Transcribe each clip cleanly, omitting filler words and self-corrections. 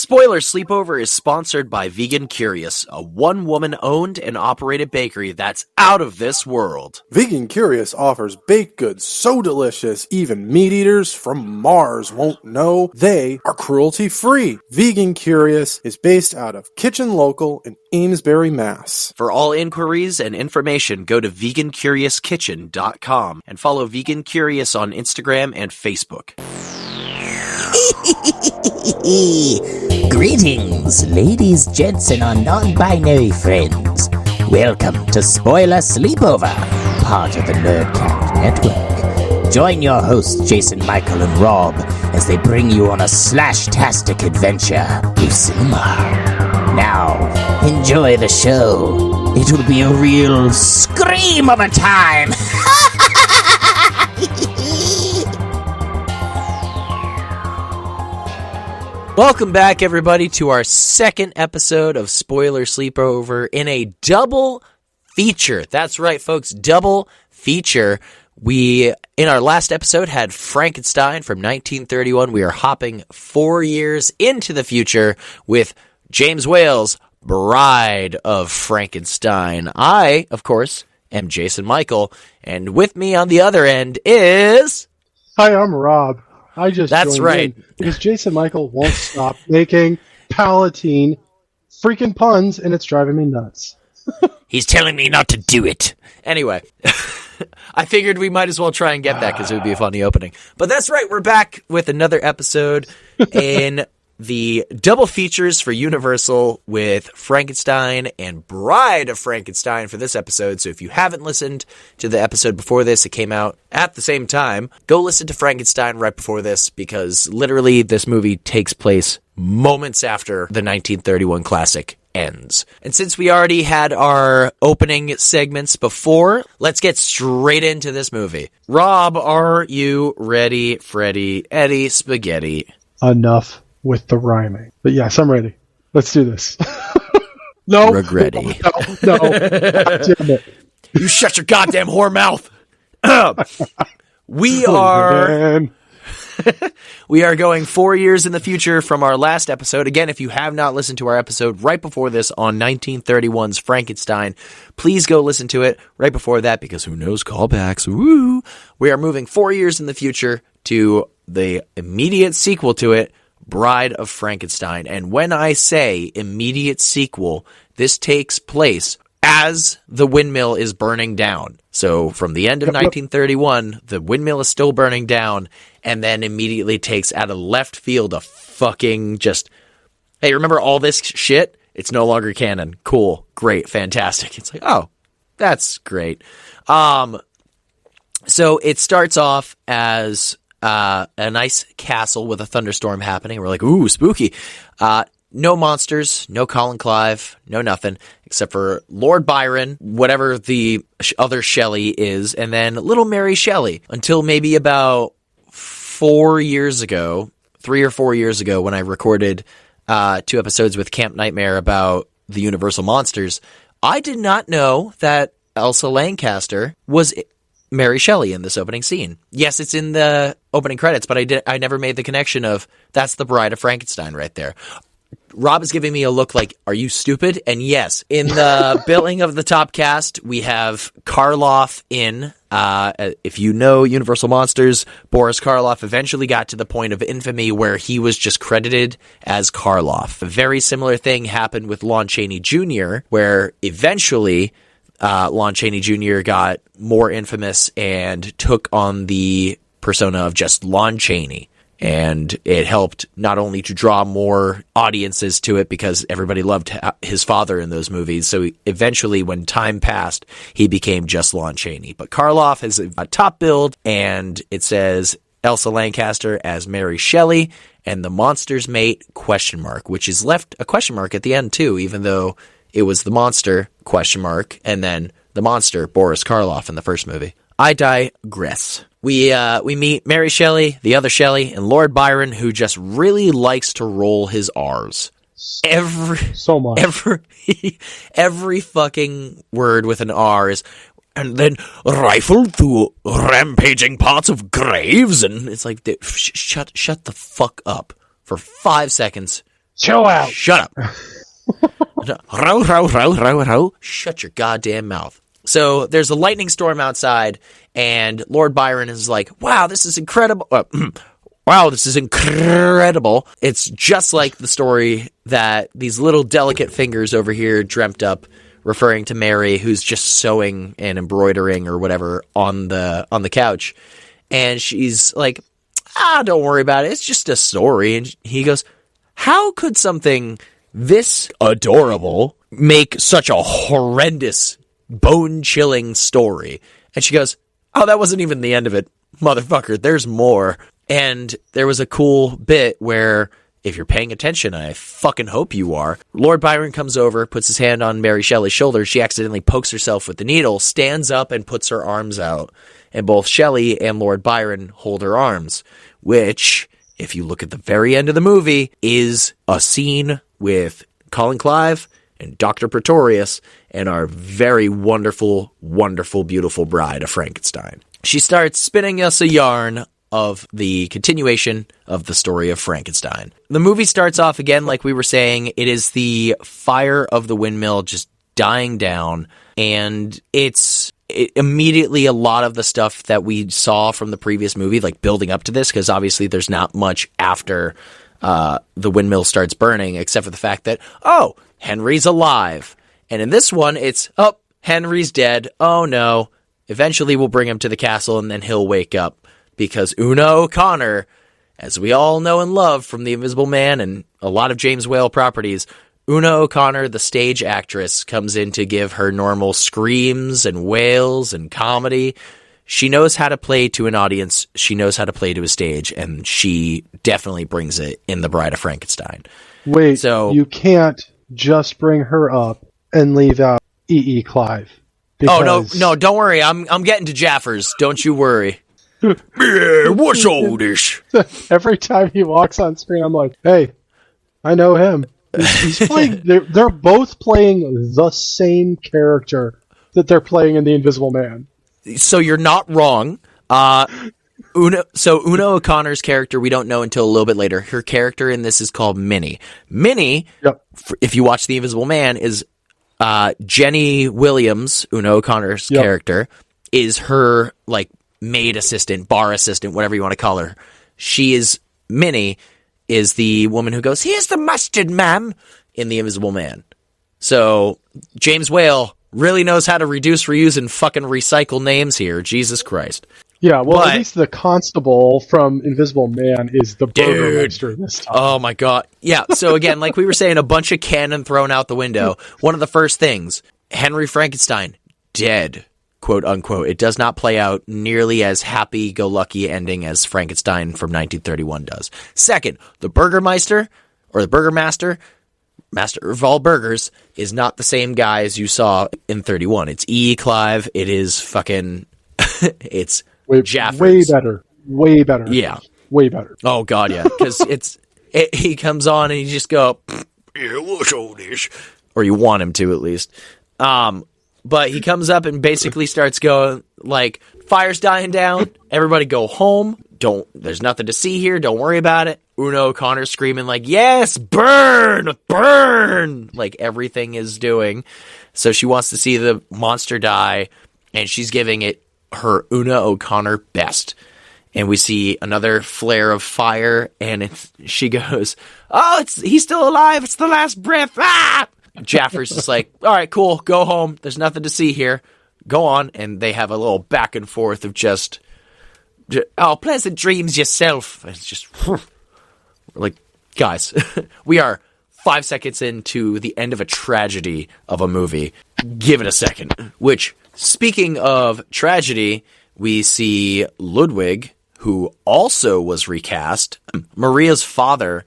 Spoiler Sleepover is sponsored by Vegan Curious, a one-woman owned and operated bakery that's out of this world. Vegan Curious offers baked goods so delicious even meat eaters from Mars won't know they are cruelty-free. Vegan Curious is based out of Kitchen Local in Amesbury, Mass. For all inquiries and information, go to vegancuriouskitchen.com and follow Vegan Curious on Instagram and Facebook. Greetings, ladies, gents, and our non-binary friends. Welcome to Spoiler Sleepover, part of the Nerdcat Network. Join your hosts, Jason, Michael, and Rob, as they bring you on a slash-tastic adventure through cinema. Now, enjoy the show. It will be a real scream of a time. Welcome back, everybody, to our second episode of Spoiler Sleepover in a double feature. That's right, folks, double feature. We, in our last episode, had Frankenstein from 1931. We are hopping 4 years into the future with James Whale's Bride of Frankenstein. I, of course, am Jason Michael, and with me on the other end is... Hi, I'm Rob. That's right. Because Jason Michael won't stop making Palatine freaking puns, and it's driving me nuts. He's telling me not to do it. Anyway, I figured we might as well try and get that because it would be a funny opening. But that's right, we're back with another episode in the double features for Universal with Frankenstein and Bride of Frankenstein for this episode. So if you haven't listened to the episode before this, it came out at the same time, go listen to Frankenstein right before this, because literally this movie takes place moments after the 1931 classic ends. And since we already had our opening segments before, let's get straight into this movie. Rob, are you ready, Freddy, Eddie, Spaghetti? Enough with the rhyming. But yes, I'm ready. Let's do this. No. Regretty. No. Damn it. You shut your goddamn whore mouth. We are going 4 years in the future from our last episode. Again, if you have not listened to our episode right before this on 1931's Frankenstein, please go listen to it right before that, because who knows, callbacks. Woo! We are moving 4 years in the future to the immediate sequel to it, Bride of Frankenstein. And when I say immediate sequel, this takes place as the windmill is burning down. So from the end of 1931, the windmill is still burning down, and then immediately takes out of left field a fucking just, hey, remember all this shit? It's no longer canon. Cool. Great. Fantastic. It's like, oh, that's great. So it starts off as a nice castle with a thunderstorm happening. We're like, ooh, spooky. No monsters, no Colin Clive, no nothing, except for Lord Byron, whatever the other Shelley is, and then little Mary Shelley, until maybe about 4 years ago, 3 or 4 years ago, when I recorded 2 episodes with Camp Nightmare about the Universal Monsters. I did not know that Elsa Lancaster was Mary Shelley in this opening scene. Yes, it's in the opening credits, but I never made the connection of that's the Bride of Frankenstein right there. Rob is giving me a look like, are you stupid? And yes, in the billing of the top cast, we have Karloff in. If you know Universal Monsters, Boris Karloff eventually got to the point of infamy where he was just credited as Karloff. A very similar thing happened with Lon Chaney Jr., where eventually Lon Chaney Jr. got more infamous and took on the persona of just Lon Chaney. And it helped not only to draw more audiences to it because everybody loved his father in those movies. So eventually, when time passed, he became just Lon Chaney. But Karloff has a top build, and it says Elsa Lancaster as Mary Shelley and the monster's mate, ? Which is left a question mark at the end, too, even though it was the monster, ? And then the monster, Boris Karloff, in the first movie. I digress. We meet Mary Shelley, the other Shelley, and Lord Byron, who just really likes to roll his R's. So much. Every fucking word with an R is, and then rifled through rampaging parts of graves, and it's like, shut the fuck up for 5 seconds. Chill out. Shut up. Row, row, row, row, row. Shut your goddamn mouth. So there's a lightning storm outside, and Lord Byron is like, wow, this is incredible. Wow, this is incredible. It's just like the story that these little delicate fingers over here dreamt up, referring to Mary, who's just sewing and embroidering or whatever on the couch. And she's like, don't worry about it. It's just a story. And he goes, how could something this adorable make such a horrendous, bone-chilling story? And she goes, oh, that wasn't even the end of it. Motherfucker, there's more. And there was a cool bit where, if you're paying attention, I fucking hope you are, Lord Byron comes over, puts his hand on Mary Shelley's shoulder. She accidentally pokes herself with the needle, stands up, and puts her arms out. And both Shelley and Lord Byron hold her arms, which, if you look at the very end of the movie, is a scene with Colin Clive and Dr. Pretorius and our very wonderful, wonderful, beautiful bride of Frankenstein. She starts spinning us a yarn of the continuation of the story of Frankenstein. The movie starts off again, like we were saying. It is the fire of the windmill just dying down, and it's immediately a lot of the stuff that we saw from the previous movie, like building up to this, because obviously there's not much after the windmill starts burning, except for the fact that, oh, Henry's alive. And in this one, it's, oh, Henry's dead. Oh, no. Eventually we'll bring him to the castle, and then he'll wake up. Because Una O'Connor, as we all know and love from The Invisible Man and a lot of James Whale properties, Una O'Connor, the stage actress, comes in to give her normal screams and wails and comedy. She knows how to play to an audience. She knows how to play to a stage, and she definitely brings it in The Bride of Frankenstein. Wait, so you can't just bring her up and leave out E.E. Clive. Because... Oh, no, don't worry. I'm getting to Jaffers. Don't you worry. Yeah, what's all this? Every time he walks on screen, I'm like, hey, I know him. He's playing. They're both playing the same character that they're playing in The Invisible Man. So you're not wrong. Una O'Connor's character, we don't know until a little bit later. Her character in this is called Minnie. Minnie, yep. If you watch The Invisible Man, is Jenny Williams, Una O'Connor's character, is her, like, maid assistant, bar assistant, whatever you want to call her. Minnie is the woman who goes, here's the mustard, ma'am, in The Invisible Man. So James Whale really knows how to reduce, reuse, and fucking recycle names here. Jesus Christ. Yeah, well, at least the constable from Invisible Man is the burgermeister this time. Oh my god. Yeah, so again, like we were saying, a bunch of cannon thrown out the window. One of the first things, Henry Frankenstein, dead. Quote unquote. It does not play out nearly as happy-go-lucky ending as Frankenstein from 1931 does. Second, the Burgermeister, or the Burgermaster, master of all burgers, is not the same guy as you saw in 31. It's E. Clive. It is fucking... it's Jaffers. Way better. Way better. Yeah. Way better. Oh, God, yeah. Because he comes on and you just go, yeah, what's all this? Or you want him to, at least. But he comes up and basically starts going, like, fire's dying down. Everybody go home. There's nothing to see here. Don't worry about it. Una O'Connor screaming like, yes, burn, burn, like everything is doing. So she wants to see the monster die, and she's giving it her Una O'Connor best. And we see another flare of fire, and she goes, oh, he's still alive. It's the last breath. Ah! Jaffers is like, all right, cool, go home. There's nothing to see here. Go on. And they have a little back and forth of just oh, pleasant dreams yourself. And it's just like, guys, we are 5 seconds into the end of a tragedy of a movie. Give it a second. Which, speaking of tragedy, we see Ludwig, who also was recast. Maria's father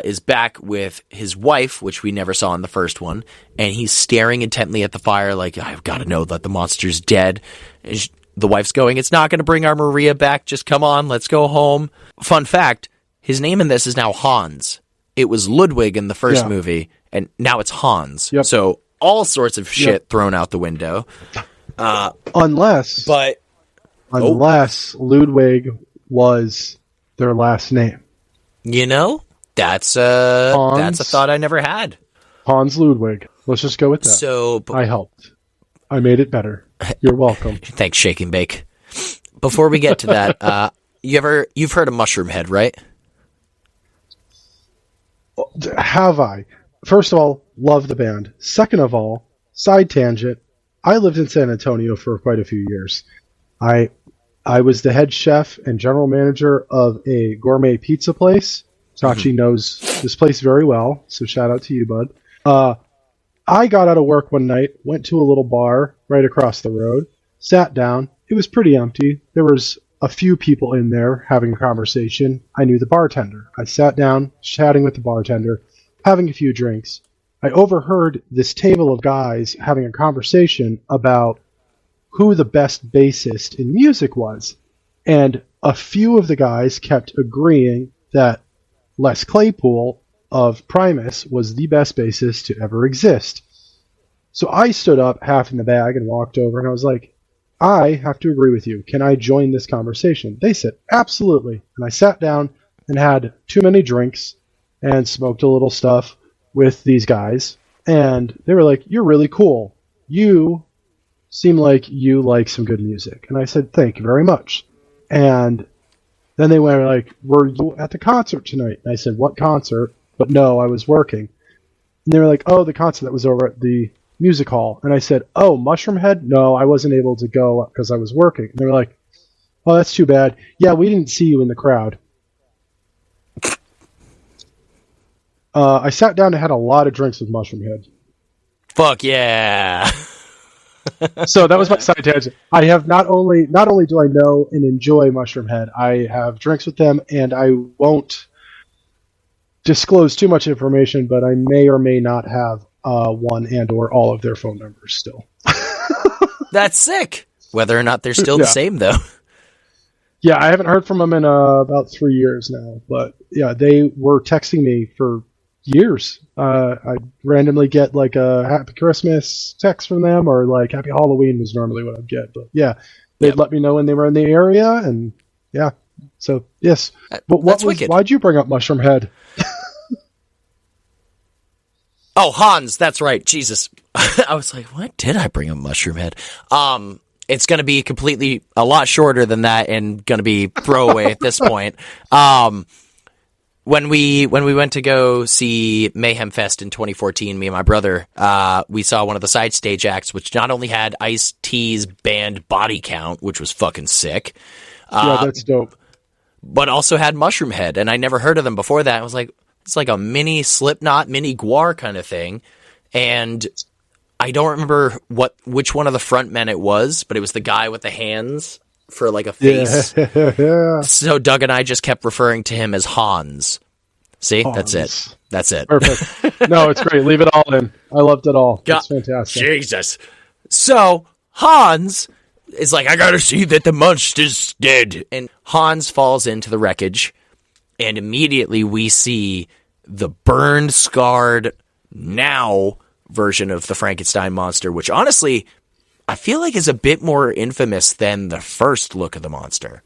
is back with his wife, which we never saw in the first one, and he's staring intently at the fire like, I've got to know that the monster's dead. And the wife's going, it's not going to bring our Maria back, just come on, let's go home. Fun fact, his name in this is now Hans. It was Ludwig in the first movie, and now it's Hans. Yep. So all sorts of shit thrown out the window. Unless Ludwig was their last name. You know? That's a Hans? thought I never had. Hans Ludwig. Let's just go with that. So, I helped. I made it better. You're welcome. thanks, Shake and Bake. Before we get to that, you've heard of Mushroom Head, right? Have I? First of all, love the band. Second of all, side tangent, I lived in San Antonio for quite a few years. I was the head chef and general manager of a gourmet pizza place. Sachi knows this place very well, so shout out to you, bud. I got out of work one night, went to a little bar right across the road, sat down. It was pretty empty. There was a few people in there having a conversation. I knew the bartender. I sat down, chatting with the bartender, having a few drinks. I overheard this table of guys having a conversation about who the best bassist in music was. And a few of the guys kept agreeing that Les Claypool of Primus was the best bassist to ever exist. So I stood up half in the bag and walked over and I was like, I have to agree with you. Can I join this conversation? They said, absolutely. And I sat down and had too many drinks and smoked a little stuff with these guys. And they were like, you're really cool. You seem like you like some good music. And I said, thank you very much. And then they were like, were you at the concert tonight? And I said, what concert? But no, I was working. And they were like, oh, the concert that was over at the music hall. And I said, oh, Mushroom Head? No, I wasn't able to go because I was working. And they were like, oh, that's too bad. Yeah, we didn't see you in the crowd. I sat down and had a lot of drinks with Mushroom Head. Fuck yeah. So that was my side tangent. I have not only do I know and enjoy Mushroom Head, I have drinks with them, and I won't disclose too much information, but I may or may not have one and or all of their phone numbers still. That's sick. Whether or not they're still the same, though. Yeah, I haven't heard from them in about 3 years now, but yeah, they were texting me for years. I randomly get like a Happy Christmas text from them, or like Happy Halloween was normally what I'd get. But yeah, they'd let me know when they were in the area, and yeah. So yes, but why'd you bring up Mushroom Head? Oh, Hans, that's right. Jesus. I was like, what did I bring up Mushroom Head? It's going to be a lot shorter than that and going to be throwaway at this point. When we went to go see Mayhem Fest in 2014, me and my brother, we saw one of the side stage acts, which not only had Ice-T's band Body Count, which was fucking sick. Yeah, that's dope. But also had Mushroom Head, and I never heard of them before that. I was like, it's like a mini Slipknot, mini Gwar kind of thing. And I don't remember which one of the front men it was, but it was the guy with the hands for like a face. Yeah. So Doug and I just kept referring to him as Hans. See, Hans. That's it. Perfect. No, it's great. Leave it all in. I loved it all. It's fantastic. Jesus. So Hans is like, I gotta see that the monster's dead. And Hans falls into the wreckage, and immediately we see the burned, scarred, now version of the Frankenstein monster, which honestly, I feel like is a bit more infamous than the first look of the monster.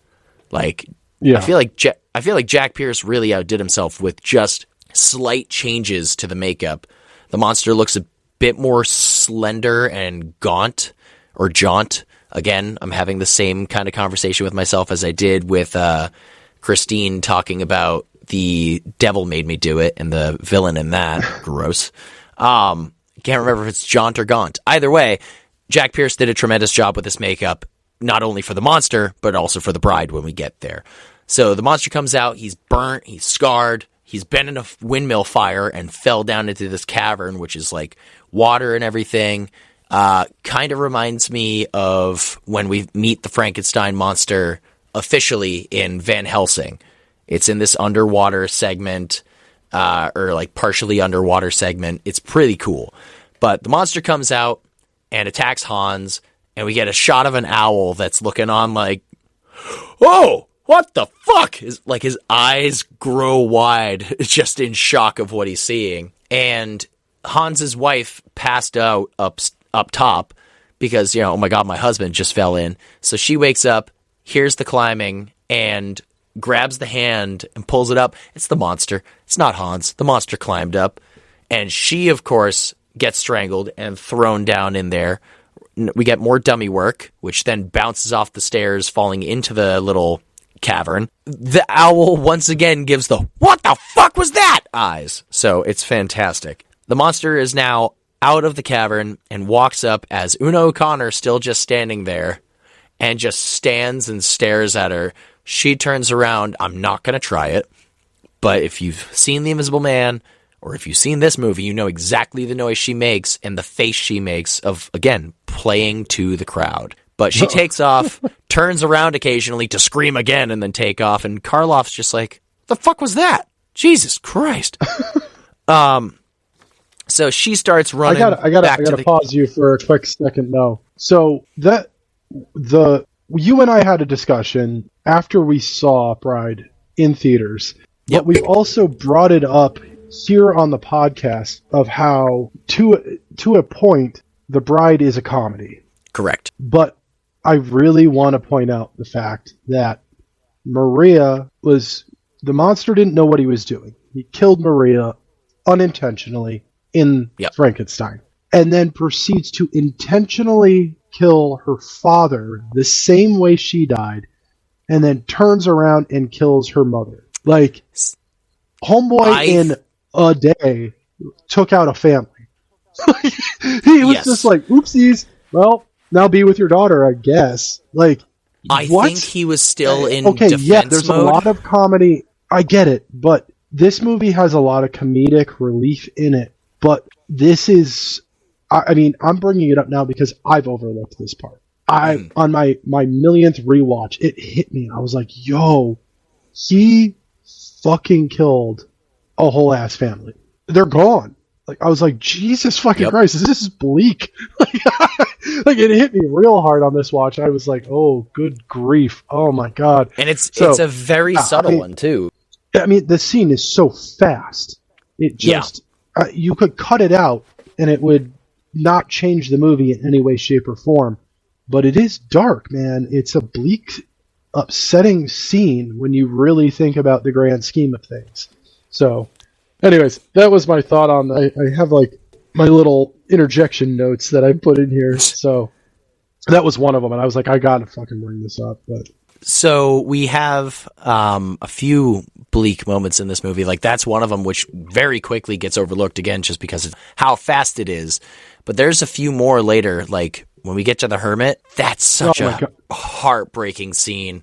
Like, yeah. I feel like Jack Pierce really outdid himself with just slight changes to the makeup. The monster looks a bit more slender and gaunt, or jaunt. Again, I'm having the same kind of conversation with myself as I did with Christine talking about the Devil Made Me Do It and the villain in that. Gross. Can't remember if it's jaunt or gaunt. Either way, Jack Pierce did a tremendous job with this makeup, not only for the monster, but also for the bride when we get there. So the monster comes out, he's burnt, he's scarred, he's been in a windmill fire and fell down into this cavern, which is like water and everything. Kind of reminds me of when we meet the Frankenstein monster officially in Van Helsing. It's in this underwater segment, or like partially underwater segment. It's pretty cool. But the monster comes out and attacks Hans, and we get a shot of an owl that's looking on like, oh, what the fuck? Like his eyes grow wide, just in shock of what he's seeing. And Hans's wife passed out up top because, oh my God, my husband just fell in. So she wakes up, hears the climbing, and grabs the hand and pulls it up. It's the monster. It's not Hans. The monster climbed up. And she, of course, gets strangled and thrown down in there. We get more dummy work, which then bounces off the stairs, falling into the little cavern. The owl once again gives the "what the fuck was that?" eyes. So it's fantastic. The monster is now out of the cavern and walks up as Una O'Connor still just standing there and just stands and stares at her. She turns around. I'm not going to try it, but if you've seen The Invisible Man or if you've seen this movie, you know exactly the noise she makes and the face she makes of, again, playing to the crowd. But she takes off, turns around occasionally to scream again and then take off. And Karloff's just like, the fuck was that? Jesus Christ. So she starts running. I gotta pause you for a quick second though. So you and I had a discussion after we saw Bride in theaters. Yep. But we've also brought it up here on the podcast of how to a point The Bride is a comedy. Correct. But I really want to point out the fact that the monster didn't know what he was doing. He killed Maria unintentionally in Frankenstein, and then proceeds to intentionally kill her father the same way she died, and then turns around and kills her mother. Like, homeboy in a day took out a family. He was just like, oopsies, well, now be with your daughter, I guess. Like, I think he was still in there's mode. A lot of comedy. I get it, but this movie has a lot of comedic relief in it. But this is, I mean, I'm bringing it up now because I've overlooked this part. On my millionth rewatch, it hit me. I was like, yo, he fucking killed a whole ass family. They're gone. Like, I was like, Jesus fucking Christ, this is bleak. Like, it hit me real hard on this watch. I was like, oh, good grief. Oh my God. And it's a very subtle one too. I mean, the scene is so fast. It just, you could cut it out and it would not change the movie in any way, shape, or form. But it is dark, man. It's a bleak, upsetting scene when you really think about the grand scheme of things. So, anyways, that was my thought on. I have like my little interjection notes that I put in here. So that was one of them, and I was like, I gotta fucking bring this up. But so we have a few bleak moments in this movie. Like, that's one of them, which very quickly gets overlooked again, just because of how fast it is. But there's a few more later, like when we get to the hermit. That's such a heartbreaking scene.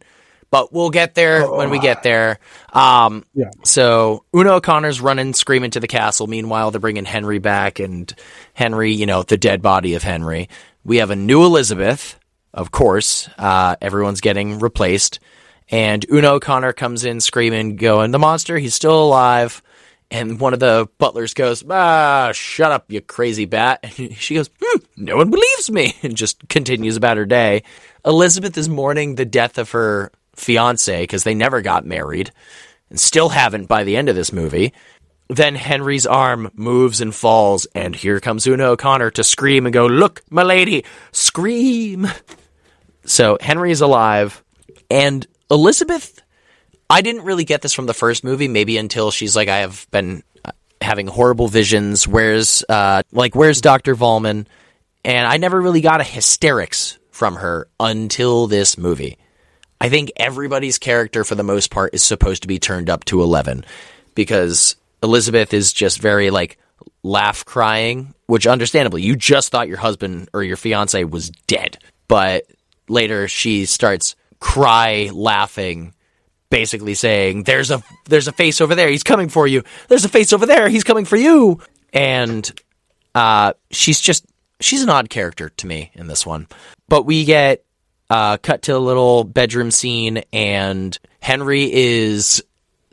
But we'll get there when we get there. So Una O'Connor's running, screaming to the castle. Meanwhile, they're bringing Henry back, and Henry, the dead body of Henry. We have a new Elizabeth, of course. Everyone's getting replaced. And Una O'Connor comes in screaming, going, the monster, he's still alive. And one of the butlers goes, shut up, you crazy bat. And she goes, no one believes me, and just continues about her day. Elizabeth is mourning the death of her fiance because they never got married and still haven't by the end of this movie. Then Henry's arm moves and falls, and here comes Una O'Connor to scream and go, look, my lady, scream. So Henry's alive, and Elizabeth, I didn't really get this from the first movie, maybe until she's like, I have been having horrible visions. Where's Dr. Vollman? And I never really got a hysterics from her until this movie. I think everybody's character, for the most part, is supposed to be turned up to 11, because Elizabeth is just very, laugh crying, which understandably, you just thought your husband or your fiance was dead. But later she starts cry laughing, basically saying, there's a face over there, he's coming for you. There's a face over there, he's coming for you. And she's an odd character to me in this one. But we get cut to a little bedroom scene, and Henry is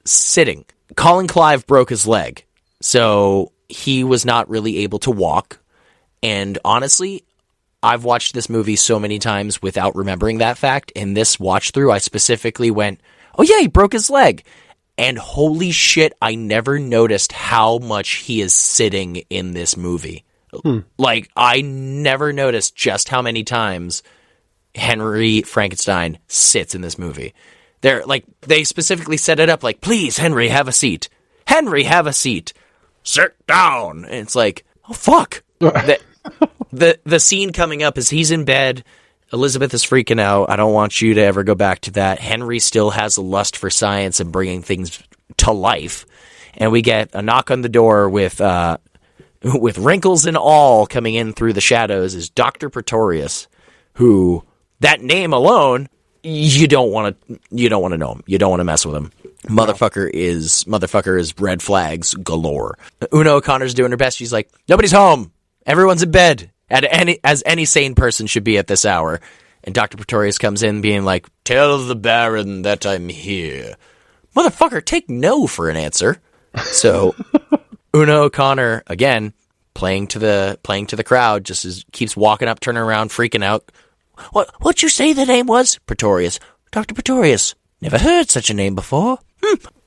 sitting. Colin Clive broke his leg, so he was not really able to walk. And honestly, I've watched this movie so many times without remembering that fact. In this watch through, I specifically went, oh yeah, he broke his leg. And holy shit, I never noticed how much he is sitting in this movie. I never noticed just how many times Henry Frankenstein sits in this movie. They specifically set it up like, please, Henry, have a seat. Henry, have a seat. Sit down. And it's like, oh, fuck. The scene coming up is he's in bed. Elizabeth is freaking out. I don't want you to ever go back to that. Henry still has a lust for science and bringing things to life. And we get a knock on the door with wrinkles and all coming in through the shadows is Dr. Pretorius, who, that name alone, you don't want to know him. You don't want to mess with him. Motherfucker is red flags galore. Una O'Connor's doing her best. She's like, nobody's home. Everyone's in bed. As any sane person should be at this hour. And Dr. Pretorius comes in being like, tell the Baron that I'm here. Motherfucker, take no for an answer. So Una O'Connor, again, playing to the crowd, just keeps walking up, turning around, freaking out. What'd you say the name was? Pretorius. Dr. Pretorius. Never heard such a name before.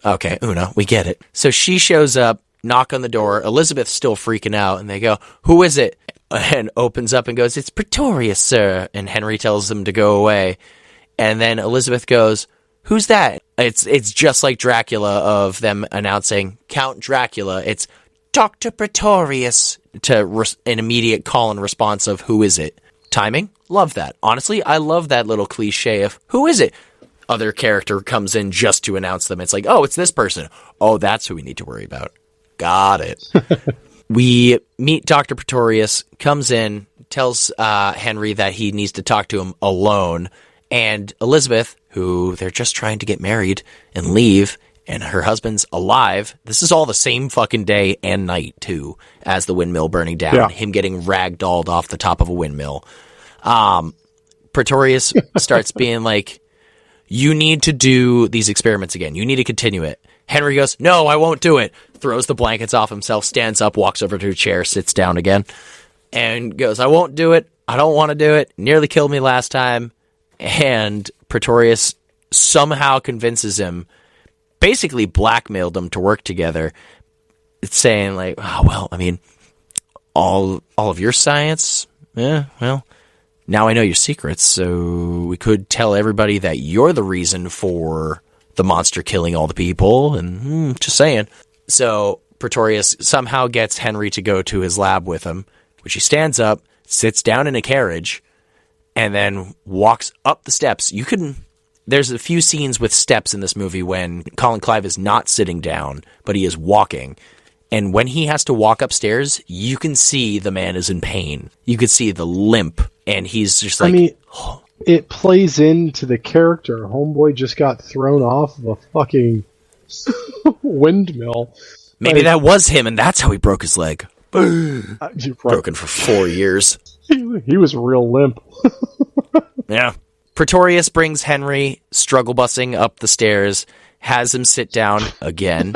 Okay, Una, we get it. So she shows up, knock on the door. Elizabeth's still freaking out, and they go, who is it? And opens up and goes, it's Pretorius, sir. And Henry tells them to go away. And then Elizabeth goes, who's that? It's just like Dracula of them announcing Count Dracula. It's Dr. Pretorius to an immediate call and response of who is it? Timing? Love that. Honestly, I love that little cliche of who is it? Other character comes in just to announce them. It's like, oh, it's this person. Oh, that's who we need to worry about. Got it. We meet Dr. Pretorius, comes in, tells Henry that he needs to talk to him alone. And Elizabeth, who they're just trying to get married and leave, and her husband's alive. This is all the same fucking day and night, too, as the windmill burning down. Yeah. Him getting ragdolled off the top of a windmill. Pretorius starts being like, you need to do these experiments again. You need to continue it. Henry goes, no, I won't do it. Throws the blankets off himself, stands up, walks over to a chair, sits down again, and goes, I won't do it. I don't want to do it. Nearly killed me last time. And Pretorius somehow convinces him, basically blackmailed them to work together. It's saying like, oh, well, I mean, all of your science, well, now I know your secrets, so we could tell everybody that you're the reason for the monster killing all the people, and just saying. So Pretorius somehow gets Henry to go to his lab with him, which he stands up, sits down in a carriage, and then walks up the steps. There's a few scenes with steps in this movie when Colin Clive is not sitting down, but he is walking. And when he has to walk upstairs, you can see the man is in pain. You could see the limp, and he's just like... I mean, it plays into the character. Homeboy just got thrown off of a fucking windmill. Maybe that was him, and that's how he broke his leg. Broken for 4 years. He was real limp. Yeah. Pretorius brings Henry struggle bussing up the stairs, has him sit down again,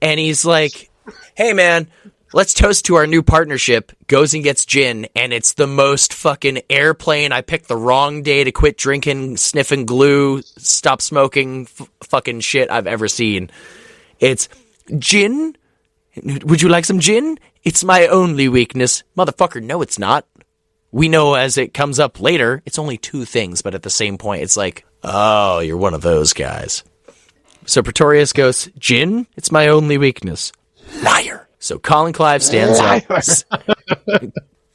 and he's like, hey man, let's toast to our new partnership. Goes and gets gin, and it's the most fucking airplane, I picked the wrong day to quit drinking, sniffing glue, stop smoking fucking shit I've ever seen. It's gin? Would you like some gin? It's my only weakness. Motherfucker, no it's not. We know as it comes up later, it's only two things, but at the same point, it's like, oh, you're one of those guys. So Pretorius goes, gin? It's my only weakness. Liar. So Colin Clive stands up.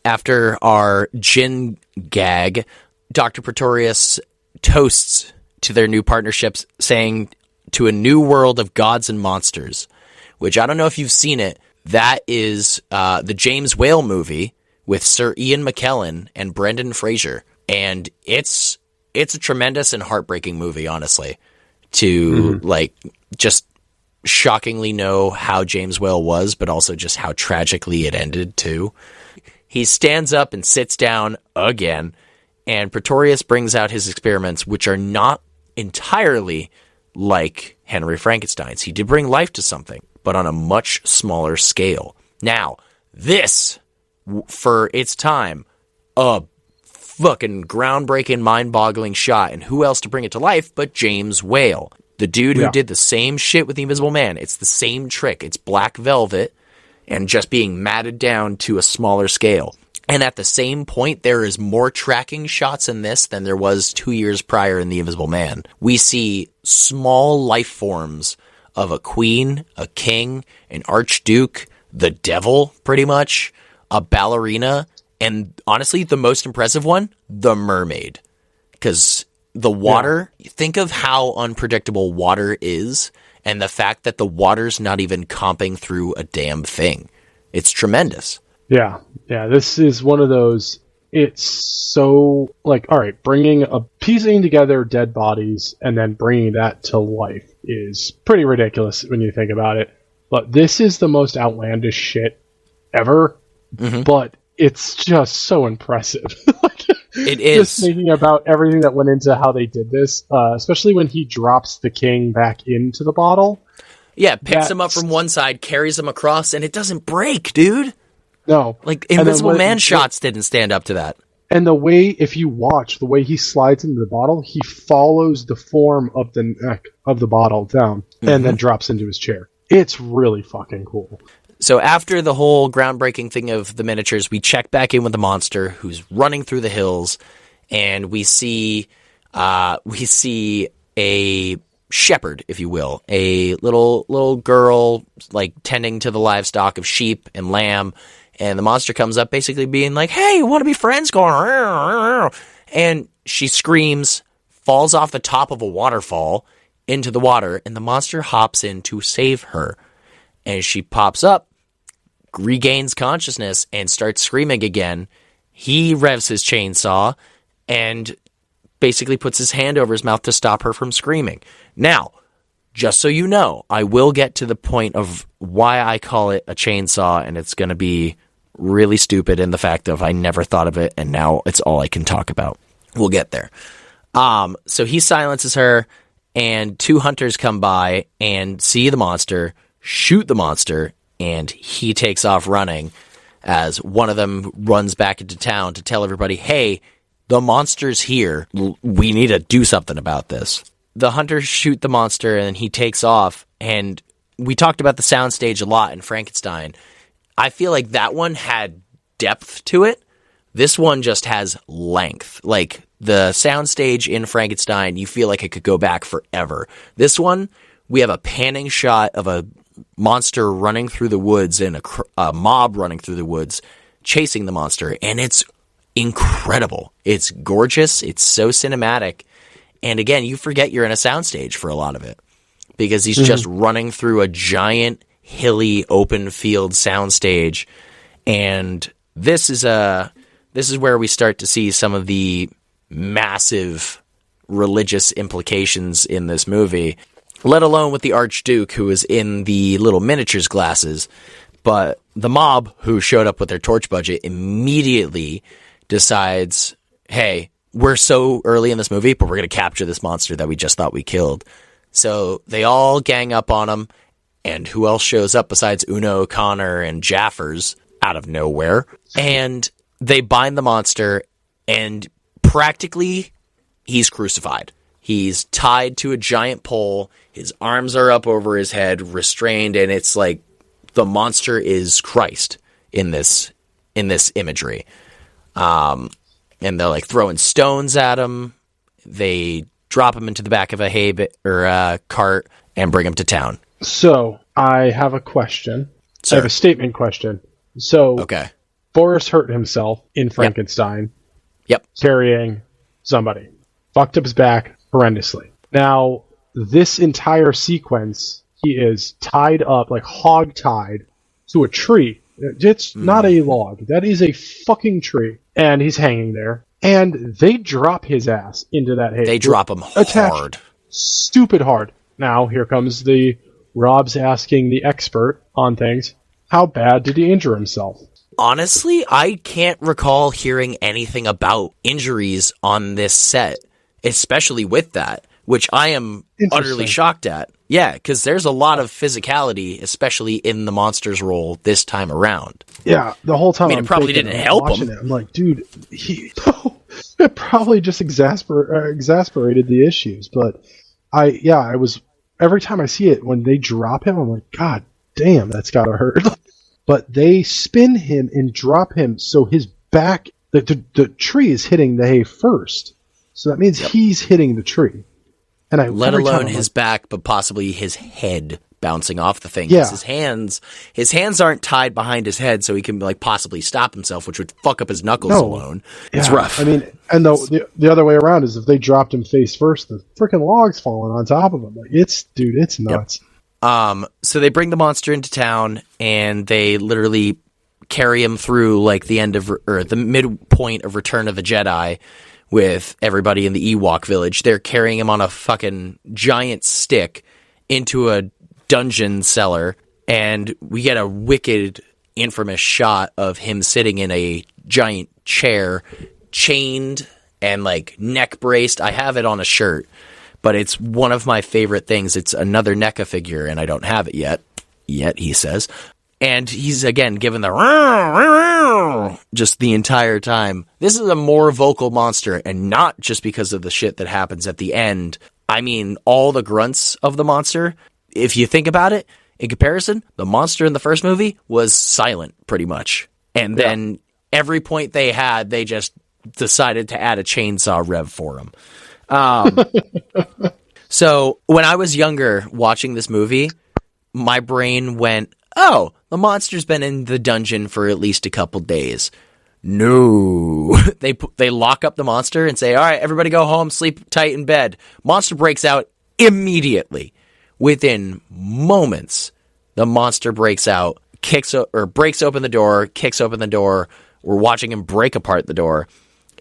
After our gin gag, Dr. Pretorius toasts to their new partnerships, saying, to a new world of gods and monsters, which I don't know if you've seen it. That is the James Whale movie with Sir Ian McKellen and Brendan Fraser. And it's a tremendous and heartbreaking movie, honestly, to like just shockingly know how James Whale was, but also just how tragically it ended too. He stands up and sits down again, and Pretorius brings out his experiments, which are not entirely like Henry Frankenstein's. He did bring life to something, but on a much smaller scale. Now, this, for its time, a fucking groundbreaking, mind-boggling shot, and who else to bring it to life but James Whale, the dude who did the same shit with the Invisible Man. It's the same trick. It's black velvet and just being matted down to a smaller scale. And at the same point, there is more tracking shots in this than there was 2 years prior in The Invisible Man. We see small life forms of a queen, a king, an archduke, the devil, pretty much, a ballerina, and honestly, the most impressive one, the mermaid. Because the water, think of how unpredictable water is, and the fact that the water's not even comping through a damn thing. It's tremendous. Yeah, this is one of those, it's so, like, alright, piecing together dead bodies and then bringing that to life is pretty ridiculous when you think about it. But this is the most outlandish shit ever, but it's just so impressive. It is. Just thinking about everything that went into how they did this, especially when he drops the king back into the bottle. Yeah, picks him up from one side, carries him across, and it doesn't break, dude. No. Like, Invisible Man shots didn't stand up to that. And the way, if you watch, the way he slides into the bottle, he follows the form of the neck of the bottle down and then drops into his chair. It's really fucking cool. So after the whole groundbreaking thing of the miniatures, we check back in with the monster who's running through the hills, and we see a shepherd, if you will, a little girl like tending to the livestock of sheep and lamb, and the monster comes up basically being like, "Hey, you want to be friends?" Going, "Rrr, rrr." And she screams, falls off the top of a waterfall into the water, and the monster hops in to save her. And she pops up, regains consciousness, and starts screaming again. He revs his chainsaw and basically puts his hand over his mouth to stop her from screaming. Now, just so you know, I will get to the point of why I call it a chainsaw, and it's going to be really stupid in the fact of I never thought of it, and now it's all I can talk about. We'll get there. So he silences her, and two hunters come by and see the monster, shoot the monster, and he takes off running as one of them runs back into town to tell everybody, "Hey, the monster's here. We need to do something about this." The hunters shoot the monster, and he takes off, and we talked about the soundstage a lot in Frankenstein. I feel like that one had depth to it. This one just has length. Like, the soundstage in Frankenstein, you feel like it could go back forever. This one, we have a panning shot of a monster running through the woods and a mob running through the woods chasing the monster, and it's incredible. It's gorgeous. It's so cinematic. And again, you forget you're in a soundstage for a lot of it because he's just running through a giant, hilly, open field soundstage. And this is where we start to see some of the massive religious implications in this movie, let alone with the Archduke, who is in the little miniatures glasses. But the mob, who showed up with their torch budget, immediately decides, hey, we're so early in this movie, but we're going to capture this monster that we just thought we killed. So they all gang up on him, and who else shows up besides Una O'Connor and Jaffers out of nowhere? And they bind the monster, and practically he's crucified. He's tied to a giant pole, his arms are up over his head, restrained, and it's like the monster is Christ in this imagery. And they're like throwing stones at him. They drop him into the back of a cart and bring him to town. So I have a question. Sir. I have a statement question. So Okay. Boris hurt himself in Frankenstein. Yep. Carrying somebody. Fucked up his back horrendously. Now, this entire sequence, he is tied up, like hog-tied, to a tree. It's not a log. That is a fucking tree. And he's hanging there. And they drop his ass into that hay. They drop him hard. Stupid hard. Now, here comes Rob's asking the expert on things. How bad did he injure himself? Honestly, I can't recall hearing anything about injuries on this set, especially with that, which I am utterly shocked at. Yeah, because there's a lot of physicality, especially in the monster's role this time around. Yeah, the whole time. I mean, it probably didn't help him. I'm like, dude, it probably just exasperated the issues. But I was, every time I see it, when they drop him, I'm like, God damn, that's gotta hurt. But they spin him and drop him so his back. The tree is hitting the hay first, so that means he's hitting the tree. And let alone his back, but possibly his head bouncing off the thing. Yeah. His hands aren't tied behind his head, so he can like possibly stop himself, which would fuck up his knuckles alone. Yeah. It's rough. I mean, and the other way around is if they dropped him face first, the freaking log's falling on top of him. Like, it's nuts. Yep. So they bring the monster into town, and they literally carry him through like the midpoint of Return of the Jedi with everybody in the Ewok village. They're carrying him on a fucking giant stick into a dungeon cellar, and we get a wicked, infamous shot of him sitting in a giant chair, chained and like neck braced. I have it on a shirt, but it's one of my favorite things. It's another NECA figure, and I don't have it yet, he says. And he's, again, given the just the entire time. This is a more vocal monster, and not just because of the shit that happens at the end. I mean, all the grunts of the monster. If you think about it, in comparison, the monster in the first movie was silent, pretty much. And then every point they had, they just decided to add a chainsaw rev for him. So when I was younger watching this movie, my brain went, oh, the monster's been in the dungeon for at least a couple days. No. They lock up the monster and say, all right, everybody go home, sleep tight in bed. Monster breaks out immediately. Within moments, the monster breaks out, breaks open the door, kicks open the door. We're watching him break apart the door.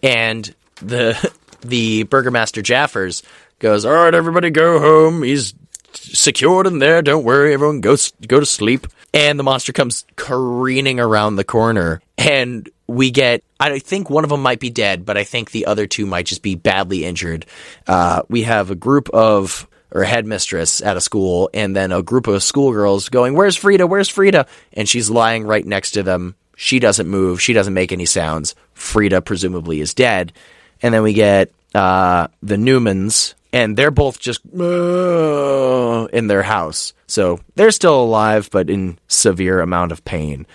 And the Burgermaster Jaffers goes, all right, everybody go home. He's secured in there. Don't worry. Everyone go to sleep. And the monster comes careening around the corner. And we get, I think one of them might be dead, but I think the other two might just be badly injured. We have a group of, or a headmistress at a school, and then a group of schoolgirls going, where's Frida? Where's Frida? And she's lying right next to them. She doesn't move. She doesn't make any sounds. Frida presumably is dead. And then we get the Newmans, and they're both just in their house. So they're still alive, but in severe amount of pain.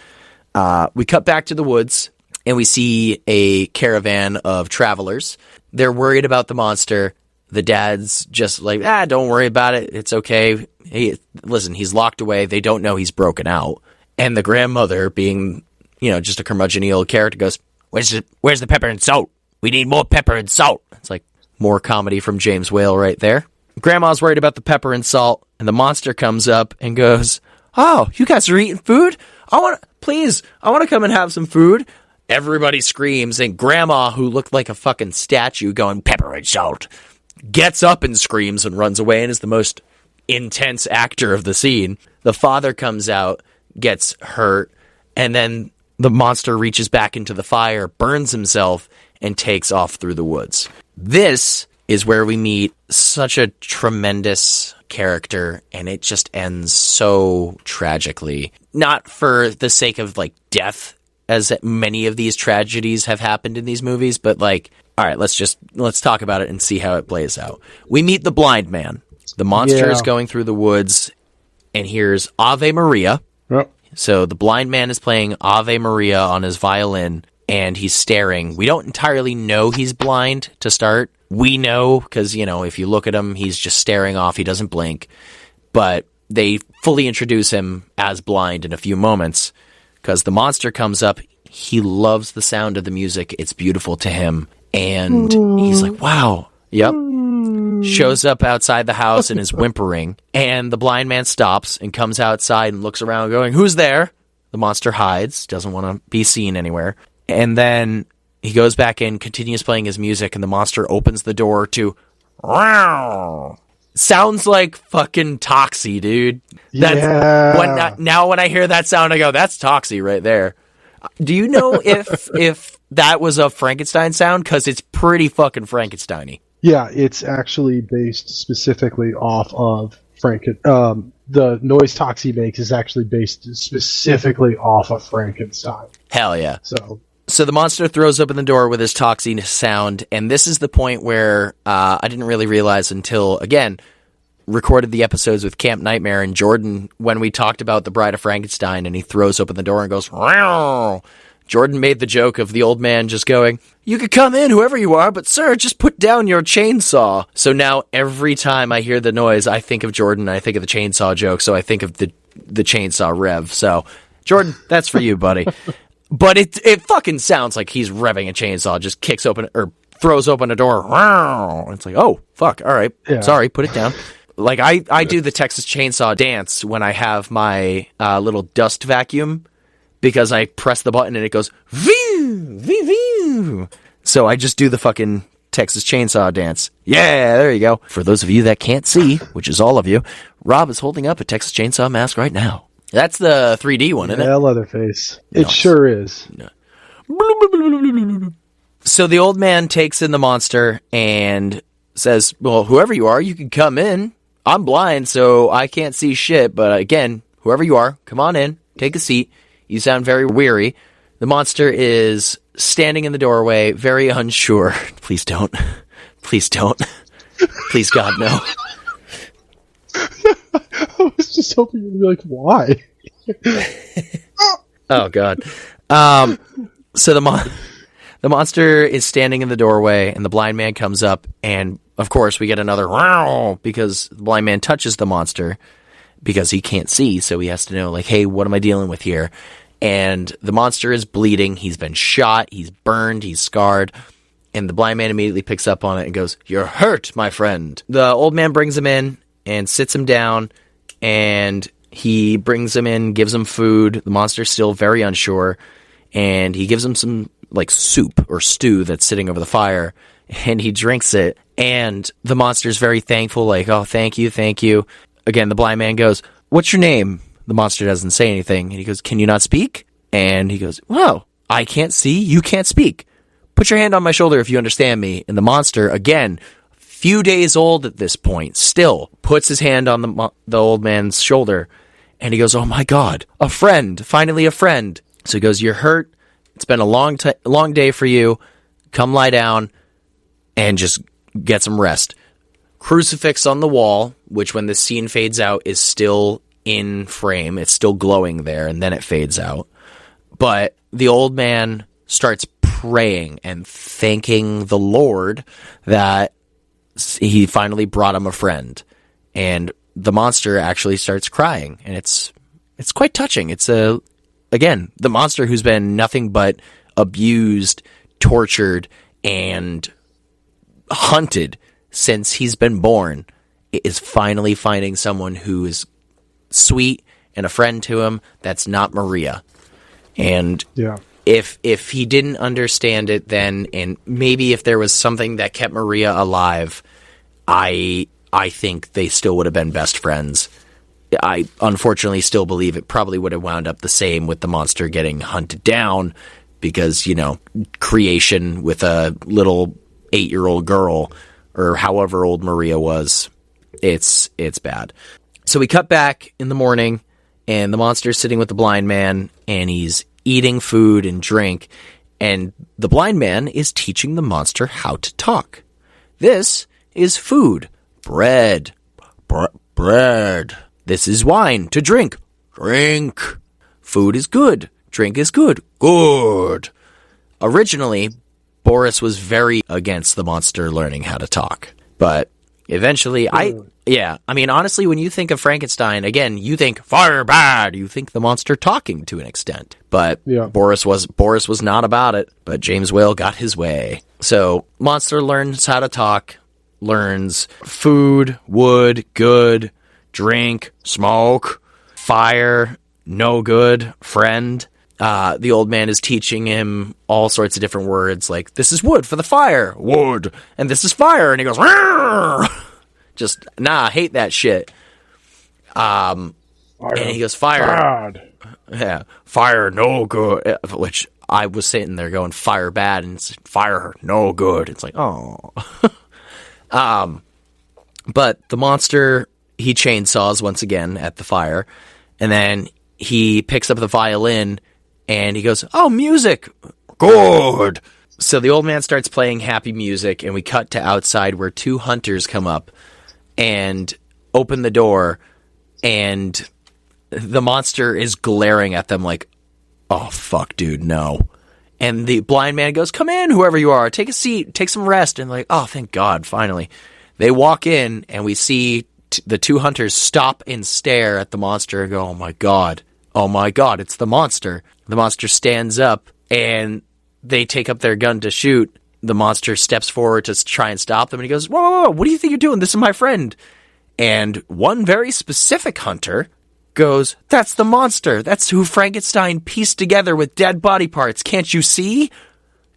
We cut back to the woods, and we see a caravan of travelers. They're worried about the monster. The dad's just like, don't worry about it. It's okay. Hey, listen, he's locked away. They don't know he's broken out. And the grandmother, being, just a curmudgeon-y old character, goes, where's the pepper and salt? We need more pepper and salt. It's like more comedy from James Whale right there. Grandma's worried about the pepper and salt, and the monster comes up and goes, oh, you guys are eating food? I want to come and have some food. Everybody screams, and Grandma, who looked like a fucking statue going, pepper and salt, gets up and screams and runs away and is the most intense actor of the scene. The father comes out, gets hurt, and then the monster reaches back into the fire, burns himself, and takes off through the woods. This is where we meet such a tremendous character, and it just ends so tragically. Not for the sake of, death, as many of these tragedies have happened in these movies, but, all right, let's talk about it and see how it plays out. We meet the blind man. The monster is going through the woods and hears Ave Maria. Yep. So the blind man is playing Ave Maria on his violin, and he's staring. We don't entirely know he's blind to start. We know because, if you look at him, he's just staring off. He doesn't blink. But they fully introduce him as blind in a few moments because the monster comes up. He loves the sound of the music. It's beautiful to him. And he's like, wow. Yep. Shows up outside the house and is whimpering. And the blind man stops and comes outside and looks around going, who's there? The monster hides, doesn't want to be seen anywhere. And then he goes back in, continues playing his music, and the monster opens the door to... Sounds like fucking Toxie, dude. Now when I hear that sound, I go, that's Toxie right there. Do you know if that was a Frankenstein sound? Because it's pretty fucking Frankenstein-y. Yeah, it's actually based specifically off of the noise Toxie makes is actually based specifically off of Frankenstein. Hell yeah. So the monster throws open the door with his Toxie sound, and this is the point where I didn't really realize until, again, recorded the episodes with Camp Nightmare and Jordan when we talked about The Bride of Frankenstein, and he throws open the door and goes, "Meow." Jordan made the joke of the old man just going, "You could come in, whoever you are, but sir, just put down your chainsaw." So now every time I hear the noise, I think of Jordan, I think of the chainsaw joke, so I think of the chainsaw rev. So, Jordan, that's for you, buddy. But it fucking sounds like he's revving a chainsaw, just kicks open, or throws open a door. It's like, oh, fuck, all right, sorry, put it down. Like, I do the Texas Chainsaw dance when I have my little dust vacuum, because I press the button and it goes, view, view, view. So I just do the fucking Texas Chainsaw dance. Yeah, there you go. For those of you that can't see, which is all of you, Rob is holding up a Texas Chainsaw mask right now. That's the 3D one, isn't it? Yeah, Leatherface. It sure is. No. So the old man takes in the monster and says, well, whoever you are, you can come in. I'm blind, so I can't see shit, but again, whoever you are, come on in, take a seat. You sound very weary. The monster is standing in the doorway, very unsure. Please don't. Please don't. Please, God, no. I was just hoping you'd be like, why? Oh, God. So the monster is standing in the doorway, and the blind man comes up, and of course we get another wow, because the blind man touches the monster, because he can't see, so he has to know, like, hey, what am I dealing with here? And the monster is bleeding, he's been shot, he's burned, he's scarred, and the blind man immediately picks up on it and goes, "You're hurt, my friend." The old man brings him in and sits him down, and he brings him in, gives him food. The monster's still very unsure, and he gives him some, like, soup or stew that's sitting over the fire, and he drinks it, and the monster's very thankful, like, "Oh, thank you, thank you." Again, the blind man goes, "What's your name?" The monster doesn't say anything, and he goes, "Can you not speak?" And he goes, "Well, I can't see, you can't speak. Put your hand on my shoulder if you understand me." And the monster, again, few days old at this point, still puts his hand on the old man's shoulder, and he goes, "Oh my God, a friend, finally a friend." So he goes, "You're hurt, it's been a long day for you, come lie down, and just get some rest." Crucifix on the wall, which when the scene fades out is still in frame. It's still glowing there, and then it fades out. But the old man starts praying and thanking the Lord that he finally brought him a friend. And the monster actually starts crying, and it's quite touching. It's again, the monster who's been nothing but abused, tortured, and hunted since he's been born is finally finding someone who is sweet and a friend to him that's not Maria. And if he didn't understand it then, and maybe if there was something that kept Maria alive, I think they still would have been best friends. I unfortunately still believe it probably would have wound up the same with the monster getting hunted down, because, you know, creation with a little 8-year-old girl, or however old Maria was, it's bad. So we cut back in the morning, and the monster's sitting with the blind man, and he's eating food and drink, and the blind man is teaching the monster how to talk. This is food. Bread. Bread. This is wine. To drink. Drink. Food is good. Drink is good. Good. Originally, Boris was very against the monster learning how to talk, but eventually, I mean, honestly, when you think of Frankenstein, again, you think fire bad. You think the monster talking to an extent, but Boris was not about it. But James Whale got his way. So monster learns how to talk, learns food, wood, good, drink, smoke, fire, no good, friend. The old man is teaching him all sorts of different words, like, this is wood for the fire, wood, and this is fire, and he goes, "Rrr!" Just, I hate that shit. And he goes, fire. Bad. Yeah, fire, no good, which I was sitting there going, fire bad, and it's fire, no good. It's like, oh. But the monster, he chainsaws once again at the fire, and then he picks up the violin, and he goes, "Oh, music! Good!" So the old man starts playing happy music, and we cut to outside where 2 hunters come up and open the door, and the monster is glaring at them like, "Oh, fuck, dude, no." And the blind man goes, come in, whoever you are, take a seat, take some rest. And like, oh, thank God, finally. They walk in, and we see the two hunters stop and stare at the monster and go, oh my God, it's the monster. The monster stands up, and they take up their gun to shoot. The monster steps forward to try and stop them, and he goes, whoa, whoa, whoa, what do you think you're doing? This is my friend. And one very specific hunter goes, that's the monster. That's who Frankenstein pieced together with dead body parts. Can't you see?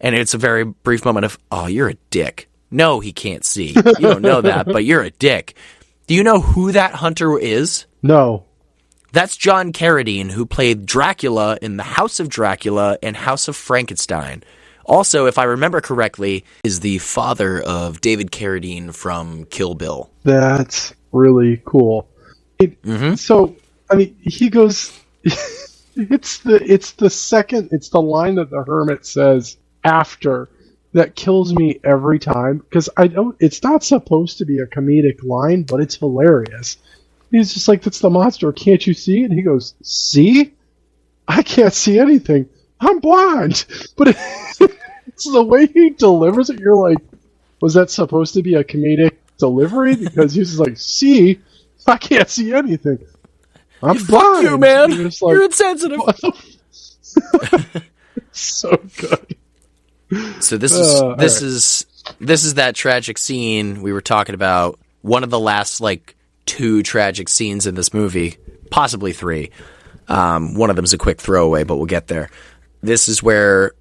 And it's a very brief moment of, oh, you're a dick. No, he can't see. You don't know that, but you're a dick. Do you know who that hunter is? No. That's John Carradine, who played Dracula in The House of Dracula and House of Frankenstein. Also, if I remember correctly, is the father of David Carradine from Kill Bill. That's really cool. So, I mean, he goes, it's the line that the hermit says after that kills me every time, because it's not supposed to be a comedic line, but it's hilarious. He's just like, that's the monster, can't you see? And he goes, see? I can't see anything. I'm blind. But it's the way he delivers it, you're like, was that supposed to be a comedic delivery? Because he's just like, see? I can't see anything. I'm blind. Fuck you, man. You're, like, you're insensitive. So good. So this is that tragic scene we were talking about. One of the last like 2 tragic scenes in this movie, possibly 3. One of them is a quick throwaway, but we'll get there. This is where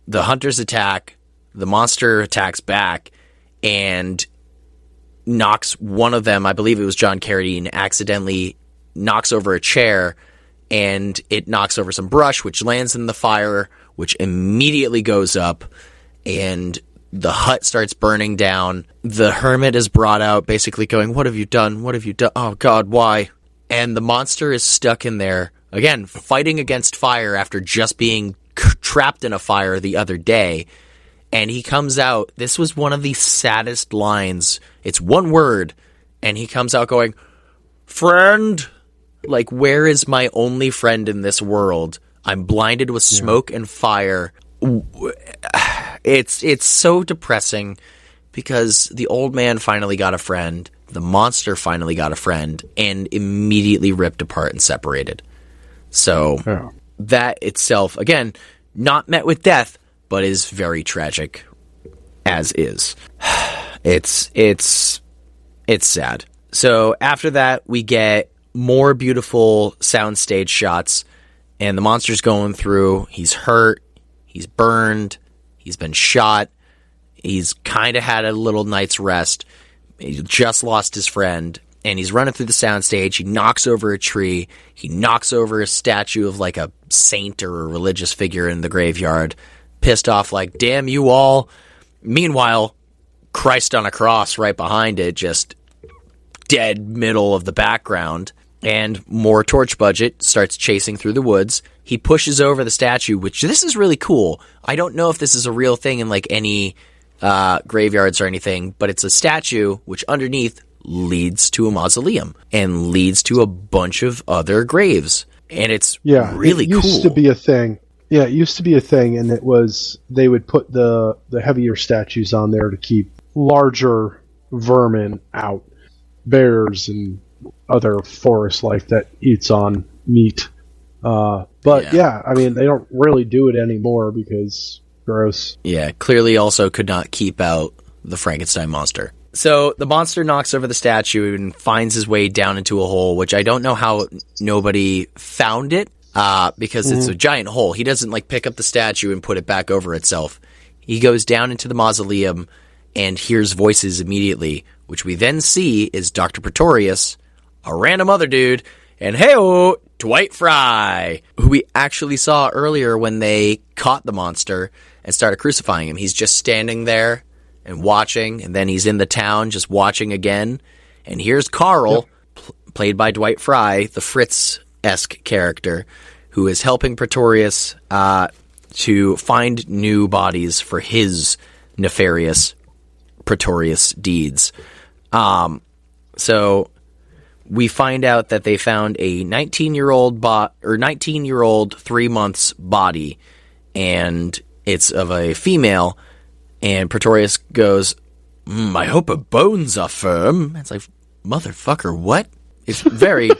the hunters attack, the monster attacks back, and knocks one of them, I believe it was John Carradine, accidentally knocks over a chair, and it knocks over some brush, which lands in the fire, which immediately goes up, and the hut starts burning down. The hermit is brought out, basically going, what have you done? What have you done? Oh, God, why? And the monster is stuck in there, again, fighting against fire after just being trapped in a fire the other day. And he comes out. This was one of the saddest lines. It's one word, and he comes out going, friend. Like, where is my only friend in this world? I'm blinded with smoke and fire. It's so depressing because the old man finally got a friend, the monster finally got a friend, and immediately ripped apart and separated. So that itself, again, not met with death, but is very tragic, as is. It's sad. So after that, we get more beautiful soundstage shots, and the monster's going through. He's hurt. He's burned. He's been shot. He's kind of had a little night's rest. He just lost his friend, and he's running through the soundstage. He knocks over a tree. He knocks over a statue of like a saint or a religious figure in the graveyard. Pissed off like, damn you all. Meanwhile, Christ on a cross right behind it, just dead middle of the background. And more torch budget starts chasing through the woods. He pushes over the statue, which this is really cool. I don't know if this is a real thing in like any graveyards or anything, but it's a statue which underneath leads to a mausoleum and leads to a bunch of other graves. And it's really cool. It used to be a thing. Yeah, it used to be a thing, and it was they would put the heavier statues on there to keep larger vermin out, bears and other forest life that eats on meat. But I mean, they don't really do it anymore because gross. Yeah, clearly also could not keep out the Frankenstein monster. So the monster knocks over the statue and finds his way down into a hole, which I don't know how nobody found it, because it's a giant hole. He doesn't like pick up the statue and put it back over itself. He goes down into the mausoleum and hears voices immediately, which we then see is Dr. Pretorius, a random other dude, and hey-oh, Dwight Fry, who we actually saw earlier when they caught the monster and started crucifying him. He's just standing there and watching, and then he's in the town just watching again. And here's Carl, played by Dwight Fry, the Fritz-esque character, who is helping Pretorius to find new bodies for his nefarious Pretorius deeds. So we find out that they found a 19-year-old 3 months body, and it's of a female, and Pretorius goes, I hope her bones are firm. It's like, motherfucker, what? It's very,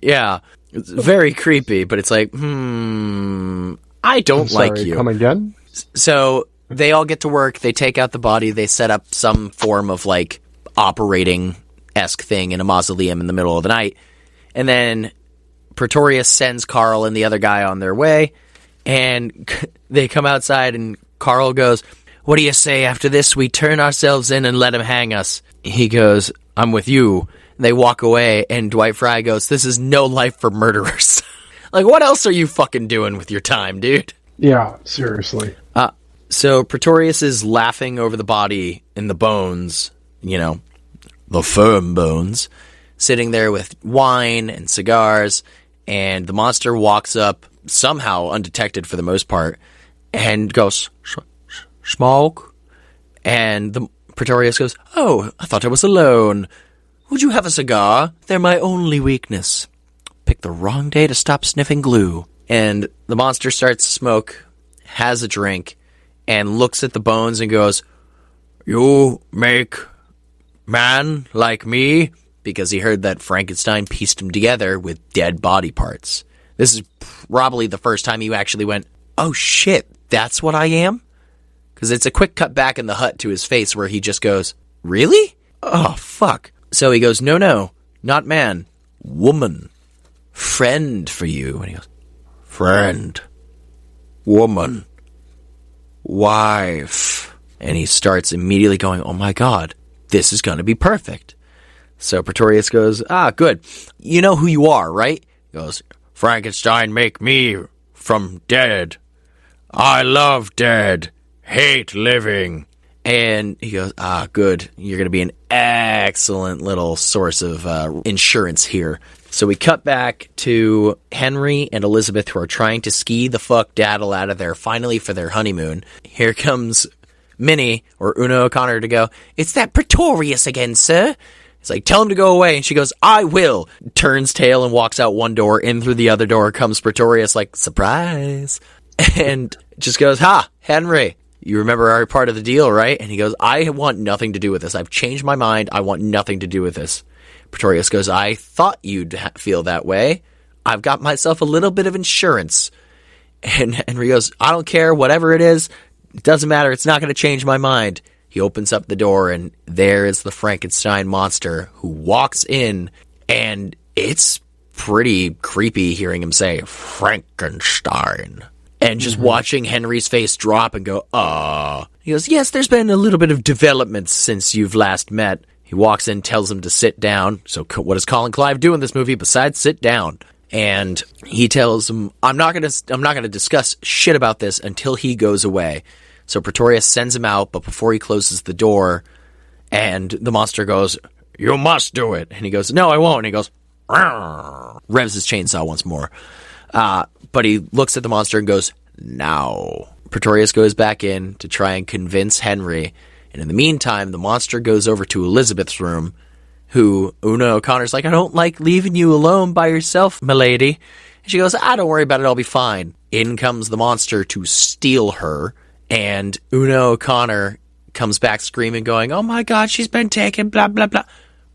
yeah, it's very creepy, but it's like, I don't like you. Come again? So they all get to work, they take out the body, they set up some form of, like, operating-esque thing in a mausoleum in the middle of the night, and then Pretorius sends Carl and the other guy on their way, and they come outside, and Carl goes, what do you say after this we turn ourselves in and let him hang us? He goes, I'm with you. They walk away, and Dwight Fry goes, this is no life for murderers. Like, what else are you fucking doing with your time, dude? Yeah, seriously. So Pretorius is laughing over the body and the bones, you know, the firm bones, sitting there with wine and cigars, and the monster walks up, somehow undetected for the most part, and goes, smoke? And the Pretorius goes, oh, I thought I was alone. Would you have a cigar? They're my only weakness. Picked the wrong day to stop sniffing glue. And the monster starts to smoke, has a drink, and looks at the bones and goes, you make man like me? Because he heard that Frankenstein pieced him together with dead body parts. This is probably the first time you actually went, oh shit, that's what I am? Because it's a quick cut back in the hut to his face where he just goes, really? Oh, fuck. So he goes, no, not man, woman, friend for you. And he goes, friend, woman, wife. And he starts immediately going, oh my God, this is going to be perfect. So Pretorius goes, good. You know who you are, right? He goes, Frankenstein make me from dead. I love dead. Hate living. And he goes, good. You're going to be an excellent little source of insurance here. So we cut back to Henry and Elizabeth, who are trying to ski the fuck daddle out of there finally for their honeymoon. Here comes Minnie, or Una O'Connor, to go, it's that Pretorius again, sir. It's like, tell him to go away. And she goes, I will. Turns tail and walks out one door. In through the other door comes Pretorius, like, surprise. And just goes, Henry, you remember our part of the deal, right? And he goes, I want nothing to do with this. I've changed my mind. I want nothing to do with this. Pretorius goes, I thought you'd feel that way. I've got myself a little bit of insurance. And Henry goes, I don't care, whatever it is. It doesn't matter. It's not going to change my mind. He opens up the door, and there is the Frankenstein monster, who walks in, and it's pretty creepy hearing him say, Frankenstein. And just watching Henry's face drop and go, He goes, yes, there's been a little bit of development since you've last met. He walks in, tells him to sit down. So what does Colin Clive do in this movie besides sit down? And he tells him, I'm not gonna discuss shit about this until he goes away. So Pretorius sends him out, but before he closes the door, and the monster goes, you must do it. And he goes, no, I won't. And he goes, Rawr, revs his chainsaw once more. But he looks at the monster and goes, now. Pretorius goes back in to try and convince Henry. And in the meantime, the monster goes over to Elizabeth's room, who Una O'Connor's like, I don't like leaving you alone by yourself, milady. And she goes, don't worry about it, I'll be fine. In comes the monster to steal her, and Una O'Connor comes back screaming, going, oh my God, she's been taken, blah, blah, blah.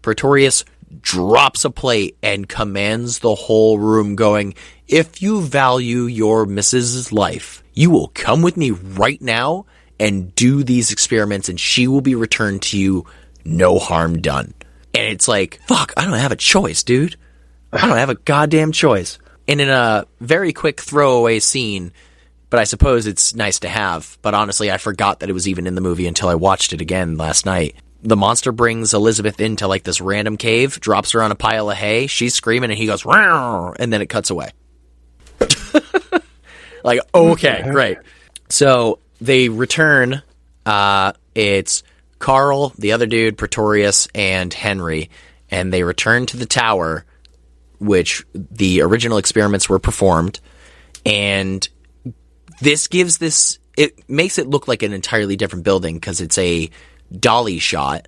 Pretorius drops a plate and commands the whole room, going, if you value your missus's life, you will come with me right now and do these experiments, and she will be returned to you, no harm done. And it's like, fuck, I don't have a choice, dude. I don't have a goddamn choice. And in a very quick throwaway scene, but I suppose it's nice to have, but honestly, I forgot that it was even in the movie until I watched it again last night. The monster brings Elizabeth into, like, this random cave, drops her on a pile of hay, she's screaming, and he goes, Rawr, and then it cuts away. Like, okay, great. So they return. It's Carl, the other dude, Pretorius, and Henry, and they return to the tower, which the original experiments were performed, and it makes it look like an entirely different building because it's a dolly shot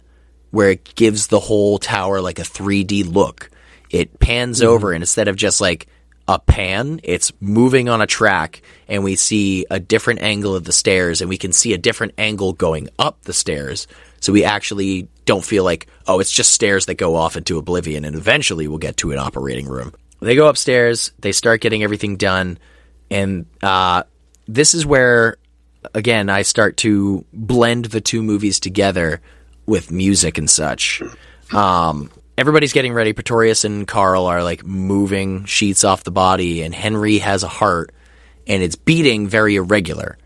where it gives the whole tower like a 3D look. It pans over, and instead of just like a pan. It's moving on a track, and we see a different angle of the stairs, and we can see a different angle going up the stairs. So we actually don't feel like, oh, it's just stairs that go off into oblivion, and eventually we'll get to an operating room. They go upstairs, they start getting everything done, and this is where, again, I start to blend the two movies together with music and such. Everybody's getting ready. Pretorius and Carl are like moving sheets off the body, and Henry has a heart, and it's beating very irregular.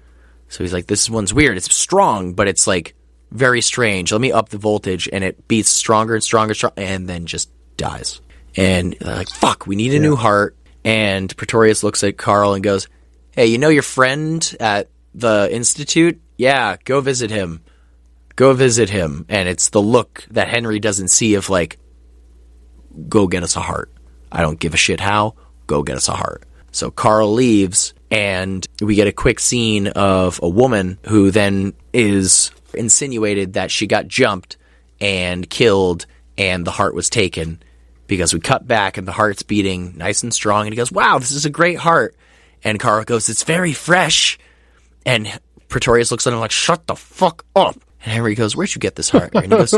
So he's like, this one's weird. It's strong, but it's like very strange. Let me up the voltage, and it beats stronger and stronger, and then just dies. And they're like, fuck, we need a new heart. And Pretorius looks at Carl and goes, hey, you know your friend at the Institute? Yeah, go visit him. Go visit him. And it's the look that Henry doesn't see of like, go get us a heart. I don't give a shit how. Go get us a heart. So Carl leaves, and we get a quick scene of a woman who then is insinuated that she got jumped and killed, and the heart was taken, because we cut back and the heart's beating nice and strong, and he goes, wow, this is a great heart. And Carl goes, it's very fresh. And Pretorius looks at him like, shut the fuck up. And Henry goes, where'd you get this heart? And he goes,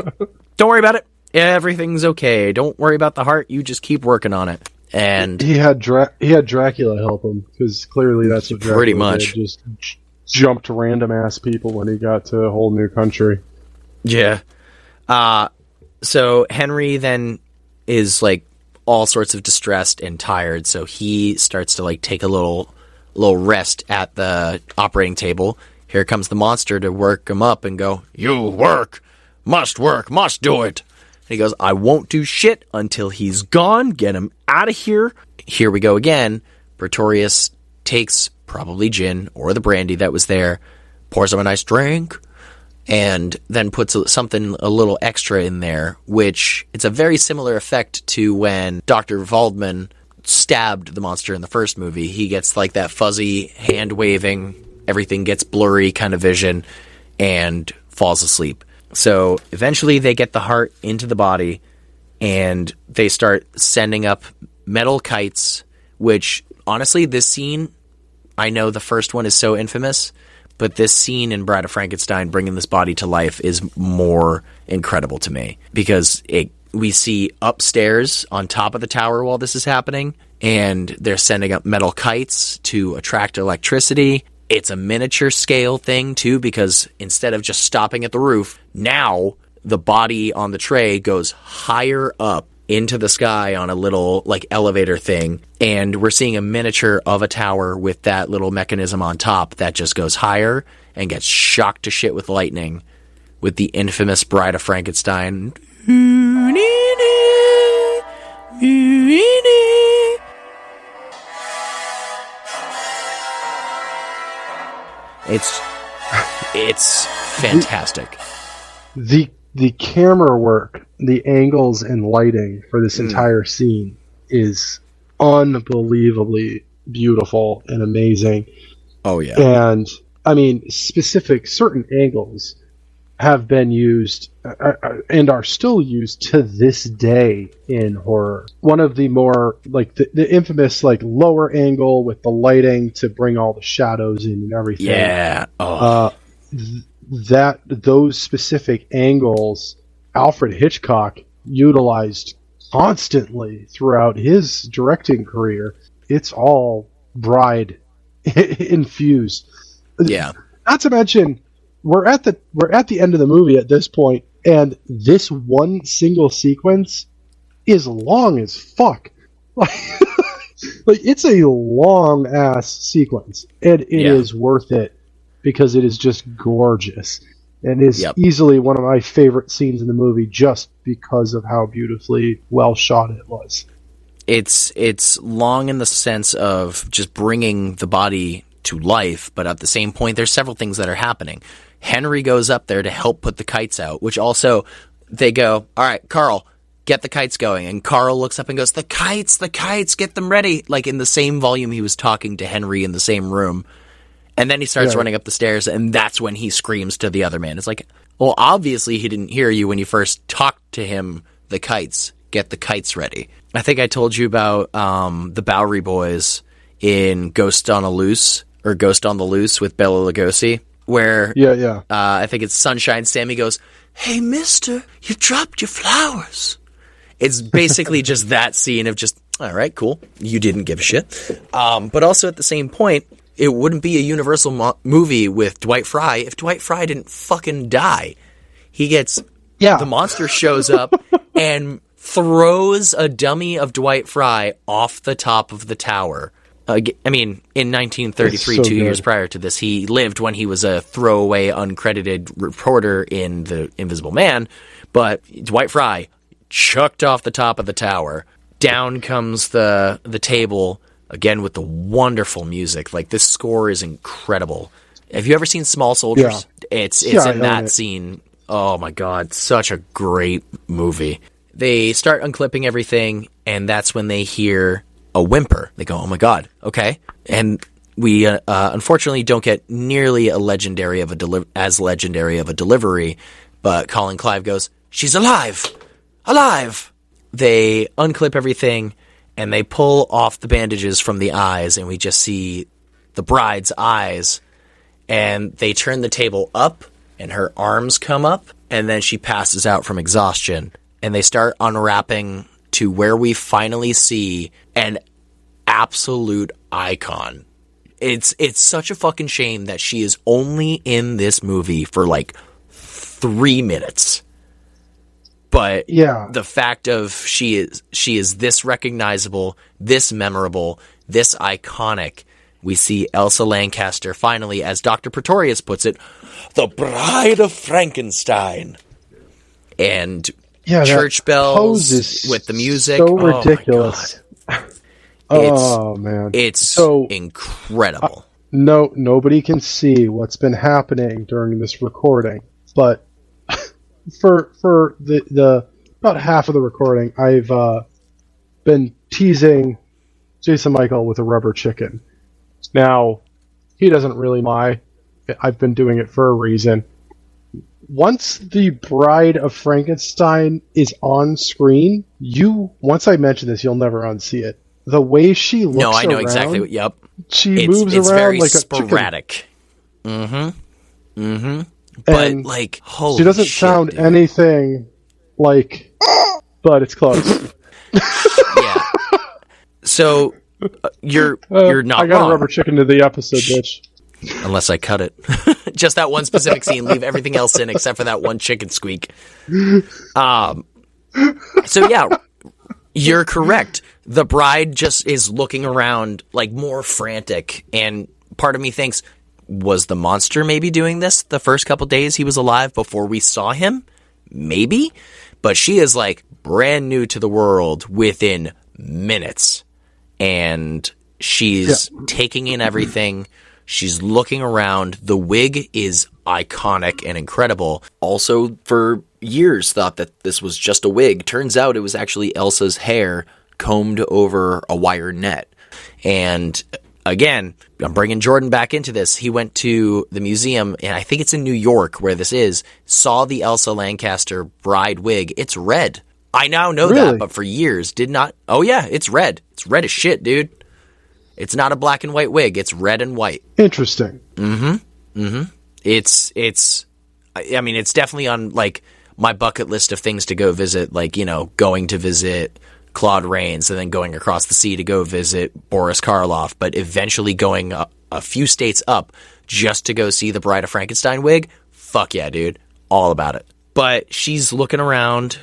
don't worry about it. Everything's okay. Don't worry about the heart. You just keep working on it. And he had Dracula help him, because clearly that's what Dracula pretty much did. Just jumped random ass people when he got to a whole new country. Yeah. So Henry then is like all sorts of distressed and tired, so he starts to like take a little rest at the operating table. Here comes the monster to work him up and go, you work, must do it. And he goes, I won't do shit until he's gone. Get him out of here. Here we go again. Pretorius takes probably gin or the brandy that was there, pours him a nice drink, and then puts something a little extra in there, which it's a very similar effect to when Dr. Waldman stabbed the monster in the first movie. He gets like that fuzzy hand waving, everything gets blurry kind of vision, and falls asleep. So eventually they get the heart into the body, and they start sending up metal kites, which honestly, this scene, I know the first one is so infamous, but this scene in Bride of Frankenstein bringing this body to life is more incredible to me, because we see upstairs on top of the tower while this is happening, and they're sending up metal kites to attract electricity. It's a miniature scale thing too, because instead of just stopping at the roof, now the body on the tray goes higher up into the sky on a little like elevator thing, and we're seeing a miniature of a tower with that little mechanism on top that just goes higher and gets shocked to shit with lightning, with the infamous Bride of Frankenstein. It's fantastic. The camera work, the angles and lighting for this entire scene is unbelievably beautiful and amazing. Oh yeah. And I mean, certain angles have been used and are still used to this day in horror. One of the more like the infamous like lower angle with the lighting to bring all the shadows in and everything. Yeah. Oh. Those specific angles Alfred Hitchcock utilized constantly throughout his directing career. It's all Bride infused. Yeah. Not to mention, we're at the end of the movie at this point, and this one single sequence is long as fuck. Like it's a long ass sequence, and it is worth it because it is just gorgeous and is easily one of my favorite scenes in the movie just because of how beautifully well shot it was. It's long in the sense of just bringing the body to life, but at the same point, there's several things that are happening. Henry goes up there to help put the kites out, which also they go, all right, Carl, get the kites going. And Carl looks up and goes, the kites, get them ready. Like in the same volume he was talking to Henry in the same room. And then he starts running up the stairs, and that's when he screams to the other man. It's like, well, obviously he didn't hear you when you first talked to him, the kites. get the kites ready. I think I told you about the Bowery Boys in Ghost on the Loose with Bela Lugosi, where I think it's Sunshine Sammy goes, "Hey, mister, you dropped your flowers." It's basically just that scene of just, all right, cool, you didn't give a shit. But also at the same point, it wouldn't be a Universal movie with Dwight Fry if Dwight Fry didn't fucking die. He gets... the monster shows up and throws a dummy of Dwight Fry off the top of the tower. I mean, in 1933, 2 years prior to this, he lived when he was a throwaway, uncredited reporter in The Invisible Man. But Dwight Fry chucked off the top of the tower. Down comes the table, again with the wonderful music. Like, this score is incredible. Have you ever seen Small Soldiers? Yeah. It's in that scene. Oh my God, such a great movie. They start unclipping everything, and that's when they hear a whimper. They go, oh my God, okay. And we unfortunately don't get nearly as legendary of a delivery, but Colin Clive goes, "She's alive! Alive!" They unclip everything, and they pull off the bandages from the eyes, and we just see the bride's eyes, and they turn the table up, and her arms come up, and then she passes out from exhaustion. And they start unwrapping to where we finally see an absolute icon. It's such a fucking shame that she is only in this movie for like 3 minutes. But the fact of she is this recognizable, this memorable, this iconic. We see Elsa Lanchester finally, as Dr. Pretorius puts it, the Bride of Frankenstein. And church bells with the music. So ridiculous. Man. It's so incredible. Nobody can see what's been happening during this recording, but for the about half of the recording, I've been teasing Jason Michael with a rubber chicken. Now, he doesn't really mind. I've been doing it for a reason. Once the Bride of Frankenstein is on screen, once I mention this, you'll never unsee it. The way she looks around... No, I know exactly. Yep. She moves around very like sporadic. A chicken. Mm-hmm. Mm-hmm. But, and like, holy she doesn't shit, sound dude. anything like... but it's close. Yeah. So... You're not I got wrong. a rubber chicken to the episode, bitch. Unless I cut it. Just that one specific scene. Leave everything else in except for that one chicken squeak. So yeah, you're correct. The bride just is looking around like more frantic. And part of me thinks, was the monster maybe doing this the first couple days he was alive before we saw him? Maybe. But she is like brand new to the world within minutes. And she's taking in everything. She's looking around. The wig is iconic and incredible. Also, for years, thought that this was just a wig. Turns out it was actually Elsa's hair combed over a wire net. And again, I'm bringing Jordan back into this. He went to the museum, and I think it's in New York where this is, saw the Elsa Lanchester bride wig. It's red. I now know that, but for years did not. Oh yeah, it's red. It's red as shit, dude. It's not a black and white wig. It's red and white. Interesting. Mm-hmm. Mm-hmm. It's. I mean, it's definitely on like my bucket list of things to go visit. Like, you know, going to visit Claude Rains and then going across the sea to go visit Boris Karloff, but eventually going a few states up just to go see the Bride of Frankenstein wig. Fuck yeah, dude. All about it. But she's looking around,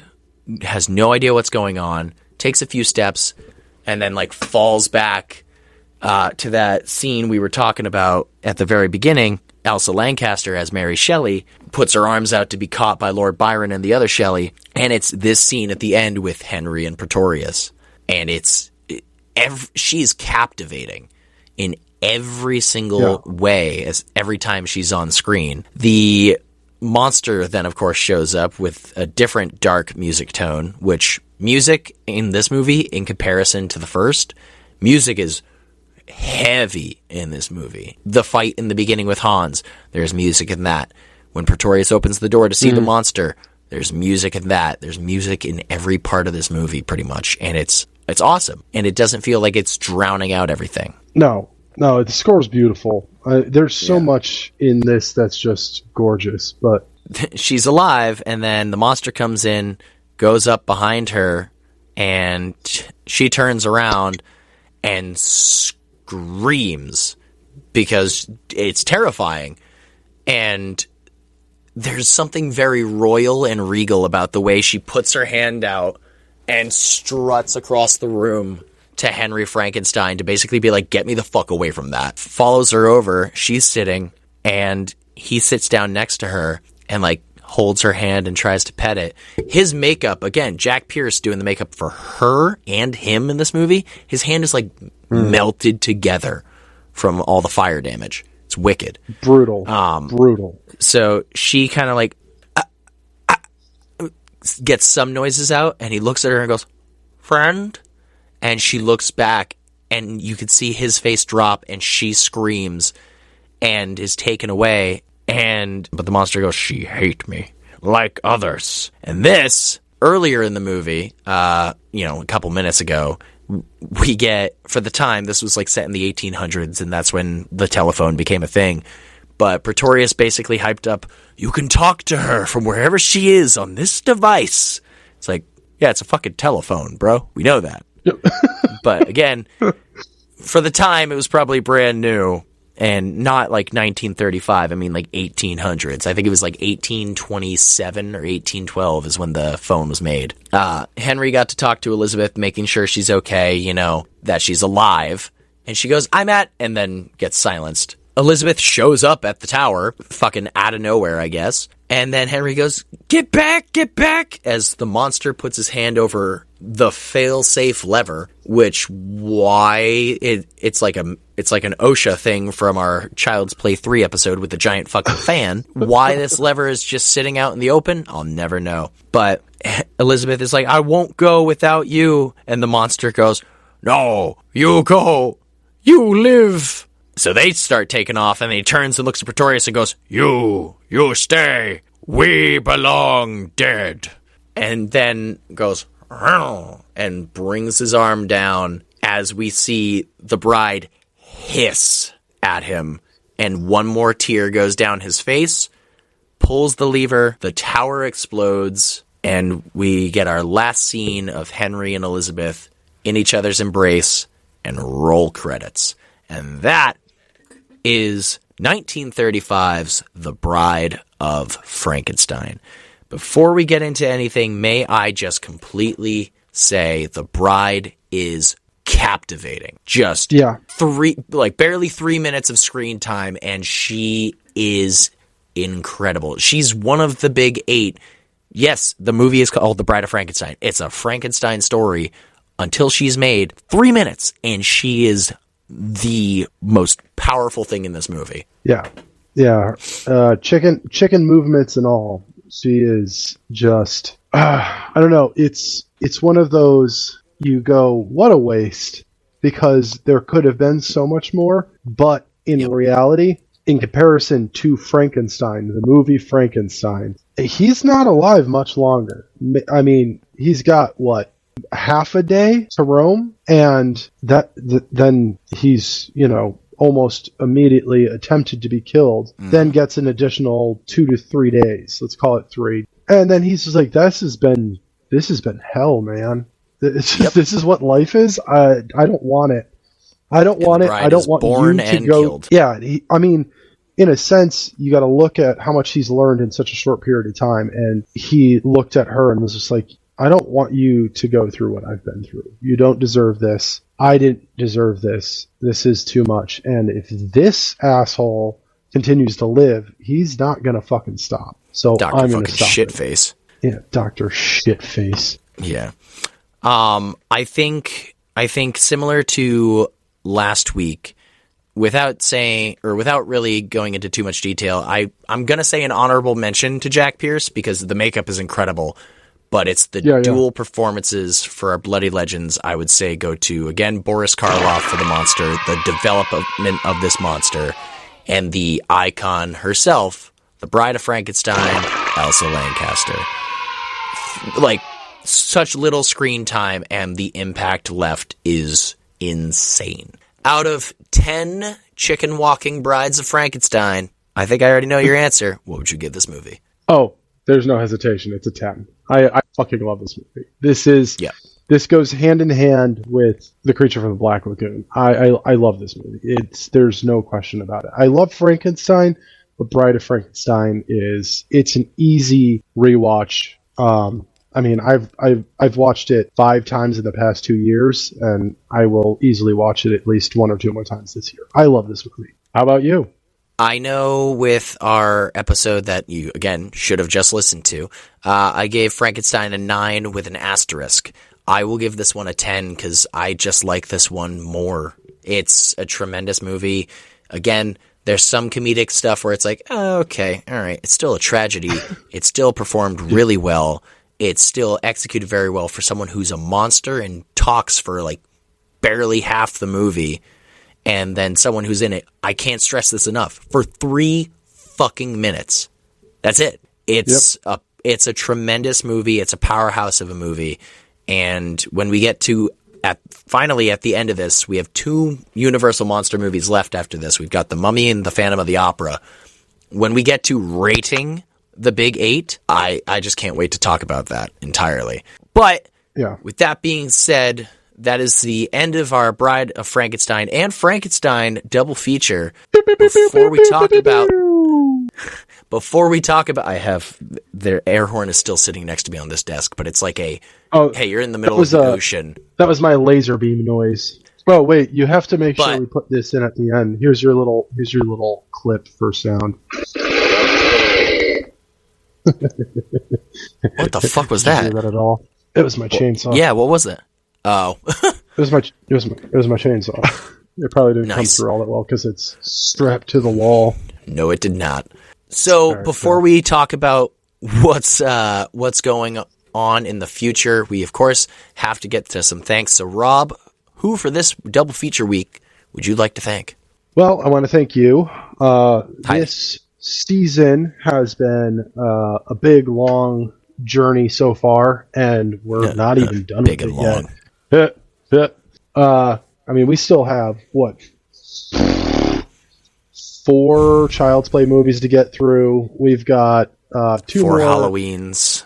has no idea what's going on, takes a few steps, and then like falls back to that scene we were talking about at the very beginning. Elsa Lanchester as Mary Shelley puts her arms out to be caught by Lord Byron and the other Shelley, and it's this scene at the end with Henry and Pretorius, and she's captivating in every single way as every time she's on screen. The monster then, of course, shows up with a different dark music tone, which music in this movie, in comparison to the first, music is heavy in this movie. The fight in the beginning with Hans, there's music in that. When Pretorius opens the door to see the monster, There's music in that. There's music in every part of this movie, pretty much, and it's awesome. And it doesn't feel like it's drowning out everything. No, the score's beautiful. There's so much in this that's just gorgeous. But she's alive, and then the monster comes in, goes up behind her, and she turns around and screams because it's terrifying. And there's something very royal and regal about the way she puts her hand out and struts across the room to Henry Frankenstein to basically be like, get me the fuck away from that. Follows her over. She's sitting, and he sits down next to her and like holds her hand and tries to pet it. His makeup, again, Jack Pierce doing the makeup for her and him in this movie, his hand is like melted together from all the fire damage. It's wicked. Brutal. Brutal. So she kind of like gets some noises out, and he looks at her and goes, friend? And she looks back, and you can see his face drop, and she screams and is taken away. But the monster goes, she hate me like others. And this, earlier in the movie, a couple minutes ago, we get, for the time, this was like set in the 1800s, and that's when the telephone became a thing. But Pretorius basically hyped up, you can talk to her from wherever she is on this device. It's like, yeah, it's a fucking telephone, bro. We know that. But again, for the time, it was probably brand new and not like 1935. I mean, like 1800s. I think it was like 1827 or 1812 is when the phone was made. Henry got to talk to Elizabeth, making sure she's okay, that she's alive. And she goes, I'm at, and then gets silenced. Elizabeth shows up at the tower, fucking out of nowhere, I guess. And then Henry goes, get back, as the monster puts his hand over the fail-safe lever, which it's like an OSHA thing from our Child's Play 3 episode with the giant fucking fan. Why this lever is just sitting out in the open, I'll never know. But Elizabeth is like, I won't go without you. And the monster goes, no, you go, you live. So they start taking off, and he turns and looks at Pretorius and goes, you stay. We belong dead. And then goes, and brings his arm down as we see the bride hiss at him. And one more tear goes down his face, pulls the lever, the tower explodes, and we get our last scene of Henry and Elizabeth in each other's embrace and roll credits. And that is 1935's The Bride of Frankenstein. Before we get into anything, may I just completely say The Bride is captivating. Just barely 3 minutes of screen time, and she is incredible. She's one of the big 8. Yes, the movie is called The Bride of Frankenstein. It's a Frankenstein story until she's made 3 minutes, and she is the most powerful thing in this movie. Yeah. Chicken movements and all. She is just, I don't know. It's one of those, you go, what a waste, because there could have been so much more. But in reality, in comparison to Frankenstein, the movie Frankenstein, he's not alive much longer. I mean, he's got half a day to roam, and then he's almost immediately attempted to be killed, then gets an additional 2 to 3 days, let's call it 3, and then he's just like, this has been hell, man. This is what life is. I don't want it. I don't want it. I don't want you to go killed. Yeah, I mean, in a sense, you got to look at how much he's learned in such a short period of time, and he looked at her and was just like, I don't want you to go through what I've been through. You don't deserve this. I didn't deserve this. This is too much. And if this asshole continues to live, he's not going to fucking stop. So I'm going to stop Shitface. Yeah, Dr. Shitface. Yeah. I think similar to last week, without really going into too much detail, I'm going to say an honorable mention to Jack Pierce because the makeup is incredible. But it's the dual performances for our Bloody Legends, I would say, go to, again, Boris Karloff for the monster, the development of this monster, and the icon herself, the Bride of Frankenstein, Elsa Lancaster. like such little screen time, and the impact left is insane. Out of 10 chicken walking brides of Frankenstein, I think I already know your answer. What would you give this movie? Oh, there's no hesitation. It's a 10. I fucking love this movie. This goes hand in hand with The Creature from the Black Lagoon. I love this movie. There's no question about it. I love Frankenstein, but Bride of Frankenstein it's an easy rewatch. I mean, I've watched it 5 times in the past 2 years, and I will easily watch it at least 1 or 2 more times this year. I love this movie. How about you? I know with our episode that you, again, should have just listened to, I gave Frankenstein a 9 with an asterisk. I will give this one a 10 because I just like this one more. It's a tremendous movie. Again, there's some comedic stuff where it's like, oh, okay, all right. It's still a tragedy. It's still performed really well. It's still executed very well for someone who's a monster and talks for like barely half the movie. And then someone who's in it, I can't stress this enough, for 3 fucking minutes. That's it. It's a tremendous movie. It's a powerhouse of a movie. And when we get to finally at the end of this, we have 2 Universal monster movies left after this. We've got The Mummy and The Phantom of the Opera. When we get to rating the Big 8, I just can't wait to talk about that entirely. But with that being said, that is the end of our Bride of Frankenstein and Frankenstein double feature. Before we talk about, I have their air horn is still sitting next to me on this desk, but it's like hey, you're in the middle of the ocean. That was my laser beam noise. Oh wait, you have to make sure we put this in at the end. Here's your little clip for sound. What the fuck was that? Did you hear that at all? It was my chainsaw. Yeah, what was it? Oh, it was my chainsaw. It probably didn't come through all that well because it's strapped to the wall. No, it did not. So before we talk about what's going on in the future, we of course have to get to some thanks. So Rob, who for this double feature week would you like to thank? Well, I want to thank you. This season has been a big, long journey so far, and we're not even done with it yet. I mean, we still have, 4 Child's Play movies to get through. We've got 2 4 more Halloweens.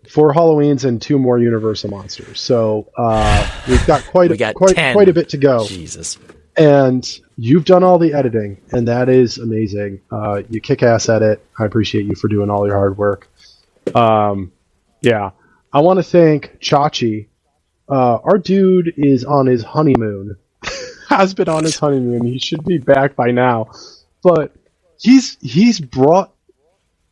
4 Halloweens and 2 more Universal monsters. So we've got quite a bit to go. Jesus. And you've done all the editing, and that is amazing. You kick ass at it. I appreciate you for doing all your hard work. Yeah. I want to thank Chachi. Our dude is on his honeymoon. Has been on his honeymoon. He should be back by now. But he's brought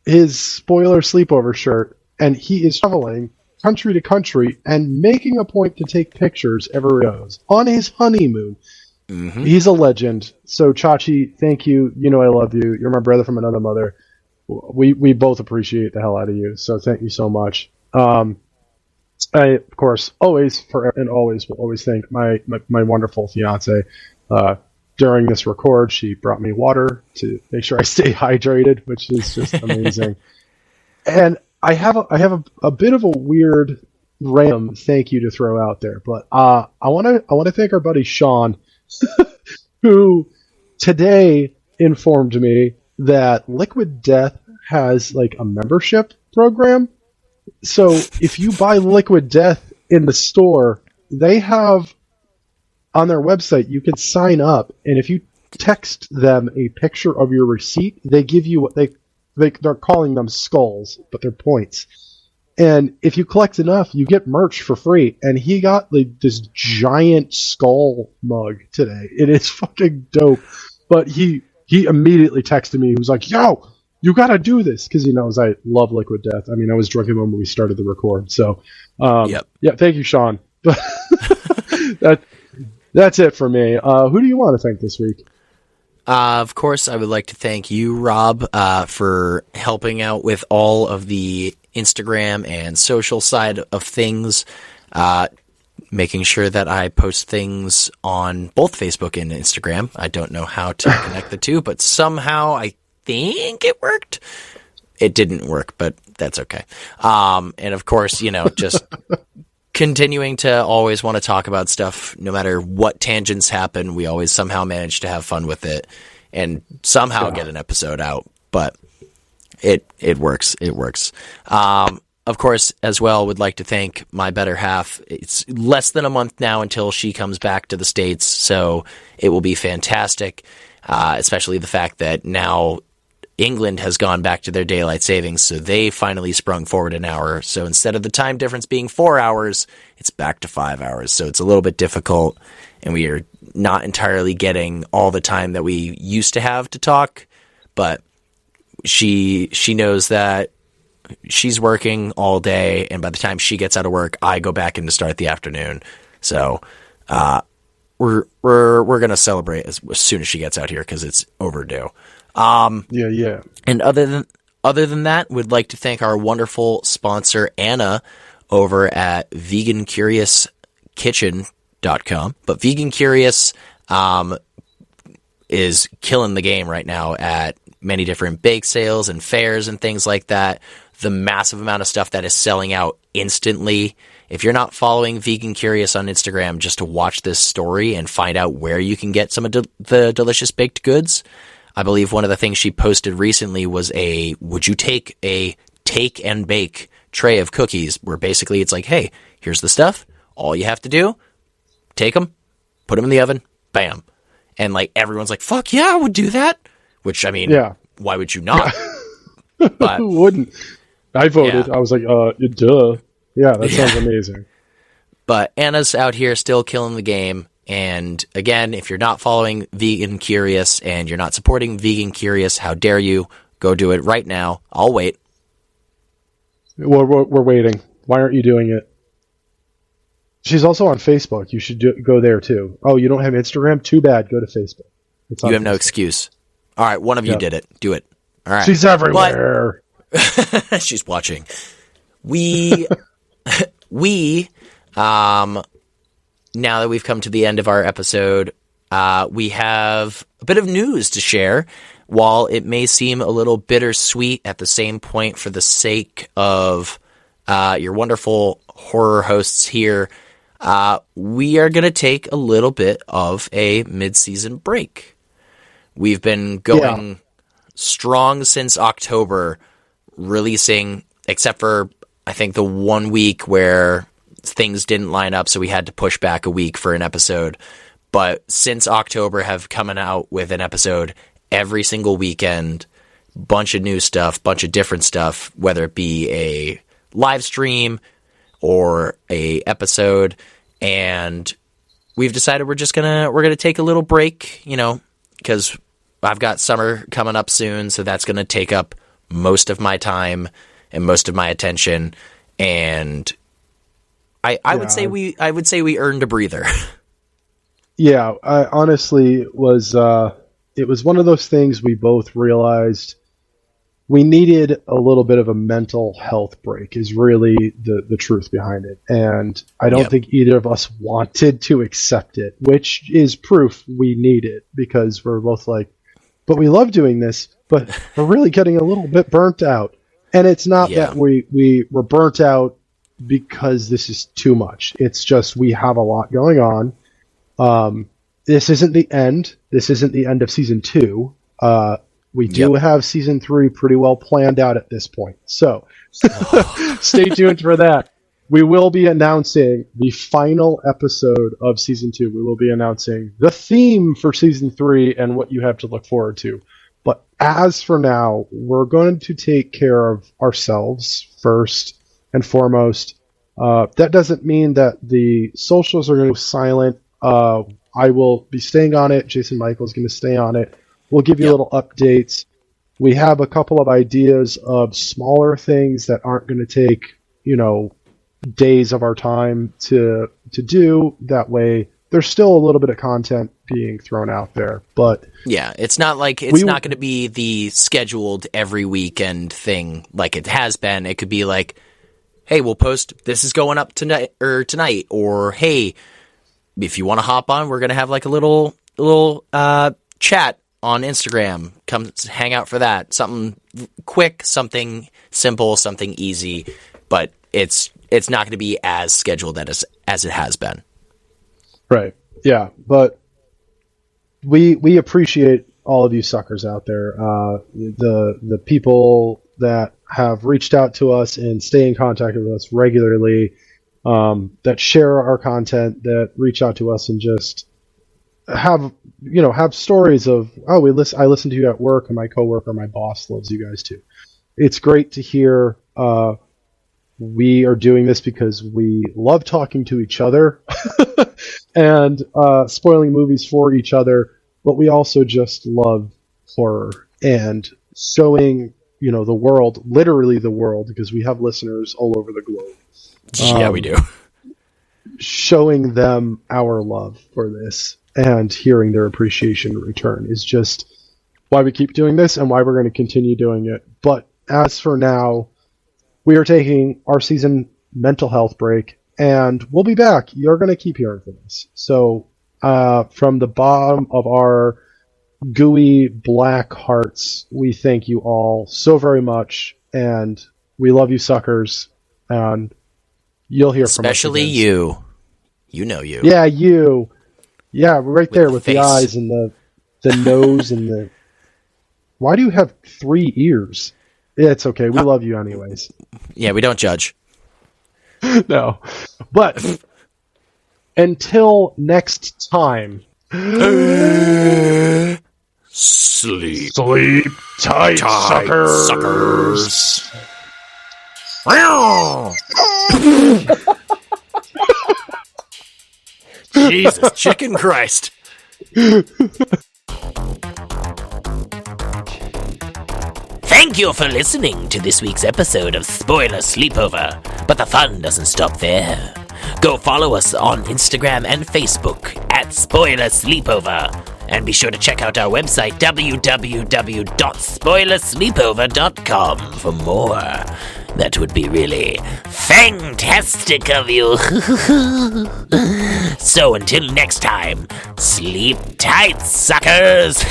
his spoiler sleepover shirt, and he is traveling country to country and making a point to take pictures everywhere he goes on his honeymoon. Mm-hmm. He's a legend. So Chachi, thank you. You know I love you. You're my brother from another mother. We both appreciate the hell out of you. So thank you so much. I, of course, always will always thank my wonderful fiance. During this record, she brought me water to make sure I stay hydrated, which is just amazing. And I have a bit of a weird random thank you to throw out there, but I want to thank our buddy Sean, who today informed me that Liquid Death has like a membership program. So if you buy Liquid Death in the store, they have on their website, you can sign up, and if you text them a picture of your receipt, they give you what they're calling them skulls, but they're points. And if you collect enough, you get merch for free. And he got like this giant skull mug today. It is fucking dope. But he immediately texted me. He was like, "Yo, you got to do this," because he knows I love Liquid Death. I mean, I was drinking one when we started the record. So, yeah, thank you, Sean. That's it for me. Who do you want to thank this week? Of course, I would like to thank you, Rob, for helping out with all of the Instagram and social side of things, making sure that I post things on both Facebook and Instagram. I don't know how to connect the two, but somehow I think it worked. It didn't work, but that's okay. And of course, just continuing to always want to talk about stuff, no matter what tangents happen, we always somehow manage to have fun with it and somehow get an episode out. But it works. It works. Of course, as well, would like to thank my better half. It's less than a month now until she comes back to the States, so it will be fantastic, especially the fact that now England has gone back to their daylight savings, so they finally sprung forward an hour. So instead of the time difference being 4 hours, it's back to 5 hours. So it's a little bit difficult, and we are not entirely getting all the time that we used to have to talk, but she knows that she's working all day, and by the time she gets out of work, I go back in to start the afternoon. So we're gonna celebrate as soon as she gets out here because it's overdue. Yeah. And other than that, we'd like to thank our wonderful sponsor Anna over at VeganCuriousKitchen.com. But Vegan Curious is killing the game right now at many different bake sales and fairs and things like that. The massive amount of stuff that is selling out instantly. If you're not following Vegan Curious on Instagram just to watch this story and find out where you can get some of the delicious baked goods, I believe one of the things she posted recently was would you take a take and bake tray of cookies, where basically it's like, hey, here's the stuff. All you have to do, take them, put them in the oven, bam. And like everyone's like, fuck yeah, I would do that. Which, I mean, why would you not? But who wouldn't? I voted. Yeah. I was like, duh. Yeah, that sounds amazing. But Anna's out here still killing the game. And again, if you're not following Vegan Curious and you're not supporting Vegan Curious, how dare you? Go do it right now. I'll wait. We're waiting. Why aren't you doing it? She's also on Facebook. You should go there too. Oh, you don't have Instagram? Too bad. Go to Facebook. You have no excuse. All right, one of you did it. Do it. All right. She's everywhere. She's watching. We now that we've come to the end of our episode, we have a bit of news to share. While it may seem a little bittersweet at the same point for the sake of your wonderful horror hosts here, we are going to take a little bit of a mid-season break. We've been going strong since October, releasing, except for, I think, the 1 week where things didn't line up, so we had to push back a week for an episode. But since October, have coming out with an episode every single weekend, bunch of new stuff, bunch of different stuff, whether it be a live stream or a episode. And we've decided we're gonna take a little break, because I've got summer coming up soon, so that's gonna take up most of my time and most of my attention. And I would say we earned a breather. Yeah, I honestly was. It was one of those things we both realized we needed a little bit of a mental health break is really the truth behind it. And I don't think either of us wanted to accept it, which is proof we need it, because we're both like, but we love doing this, but we're really getting a little bit burnt out. And it's not that we were burnt out because this is too much. It's just we have a lot going on. This isn't the end. This isn't the end of season 2. We do have season 3 pretty well planned out at this point. So stay tuned for that. We will be announcing the final episode of season 2. We will be announcing the theme for season 3 and what you have to look forward to. But as for now, we're going to take care of ourselves first and foremost. That doesn't mean that the socials are going to go silent. I will be staying on it. Jason Michael is going to stay on it. We'll give you little updates. We have a couple of ideas of smaller things that aren't going to take, days of our time to do. That way, there's still a little bit of content being thrown out there. But yeah, it's not like it's not going to be the scheduled every weekend thing like it has been. It could be like, hey, we'll post this is going up tonight, or hey, if you want to hop on, we're going to have like a little chat on Instagram. Come hang out for that. Something quick, something simple, something easy, but it's not going to be as scheduled as it has been. Right. Yeah, but we appreciate all of you suckers out there. The people that have reached out to us and stay in contact with us regularly, that share our content, that reach out to us and just have stories of, I listened to you at work, and my coworker, my boss loves you guys too. It's great to hear. We are doing this because we love talking to each other and spoiling movies for each other, but we also just love horror and showing, the world, literally the world, because we have listeners all over the globe. Yeah, we do. Showing them our love for this and hearing their appreciation in return is just why we keep doing this and why we're going to continue doing it. But as for now, we are taking our season mental health break, and we'll be back. You're going to keep hearing from us. So from the bottom of our gooey black hearts, we thank you all so very much, and we love you suckers, and you'll hear from us. Especially you. You know you. Yeah, you. Yeah, right there with the face. eyes and the nose and the... Why do you have 3 ears? It's okay. We love you anyways. Yeah, we don't judge. No. But until next time... Sleep tight, suckers. Jesus, chicken Christ. Thank you for listening to this week's episode of Spoiler Sleepover, but the fun doesn't stop there. Go follow us on Instagram and Facebook at Spoiler Sleepover, and be sure to check out our website www.spoilersleepover.com for more. That would be really fantastic of you. So until next time, sleep tight, suckers!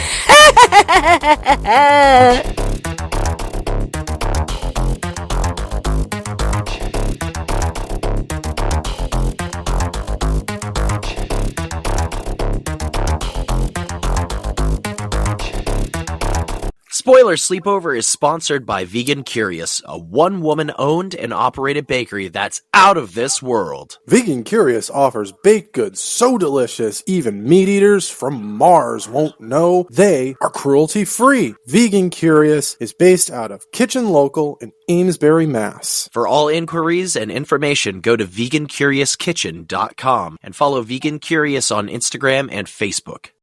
Spoiler Sleepover is sponsored by Vegan Curious, a one-woman owned and operated bakery that's out of this world. Vegan Curious offers baked goods so delicious even meat eaters from Mars won't know they are cruelty-free. Vegan Curious is based out of Kitchen Local in Amesbury, Mass. For all inquiries and information, go to vegancuriouskitchen.com and follow Vegan Curious on Instagram and Facebook.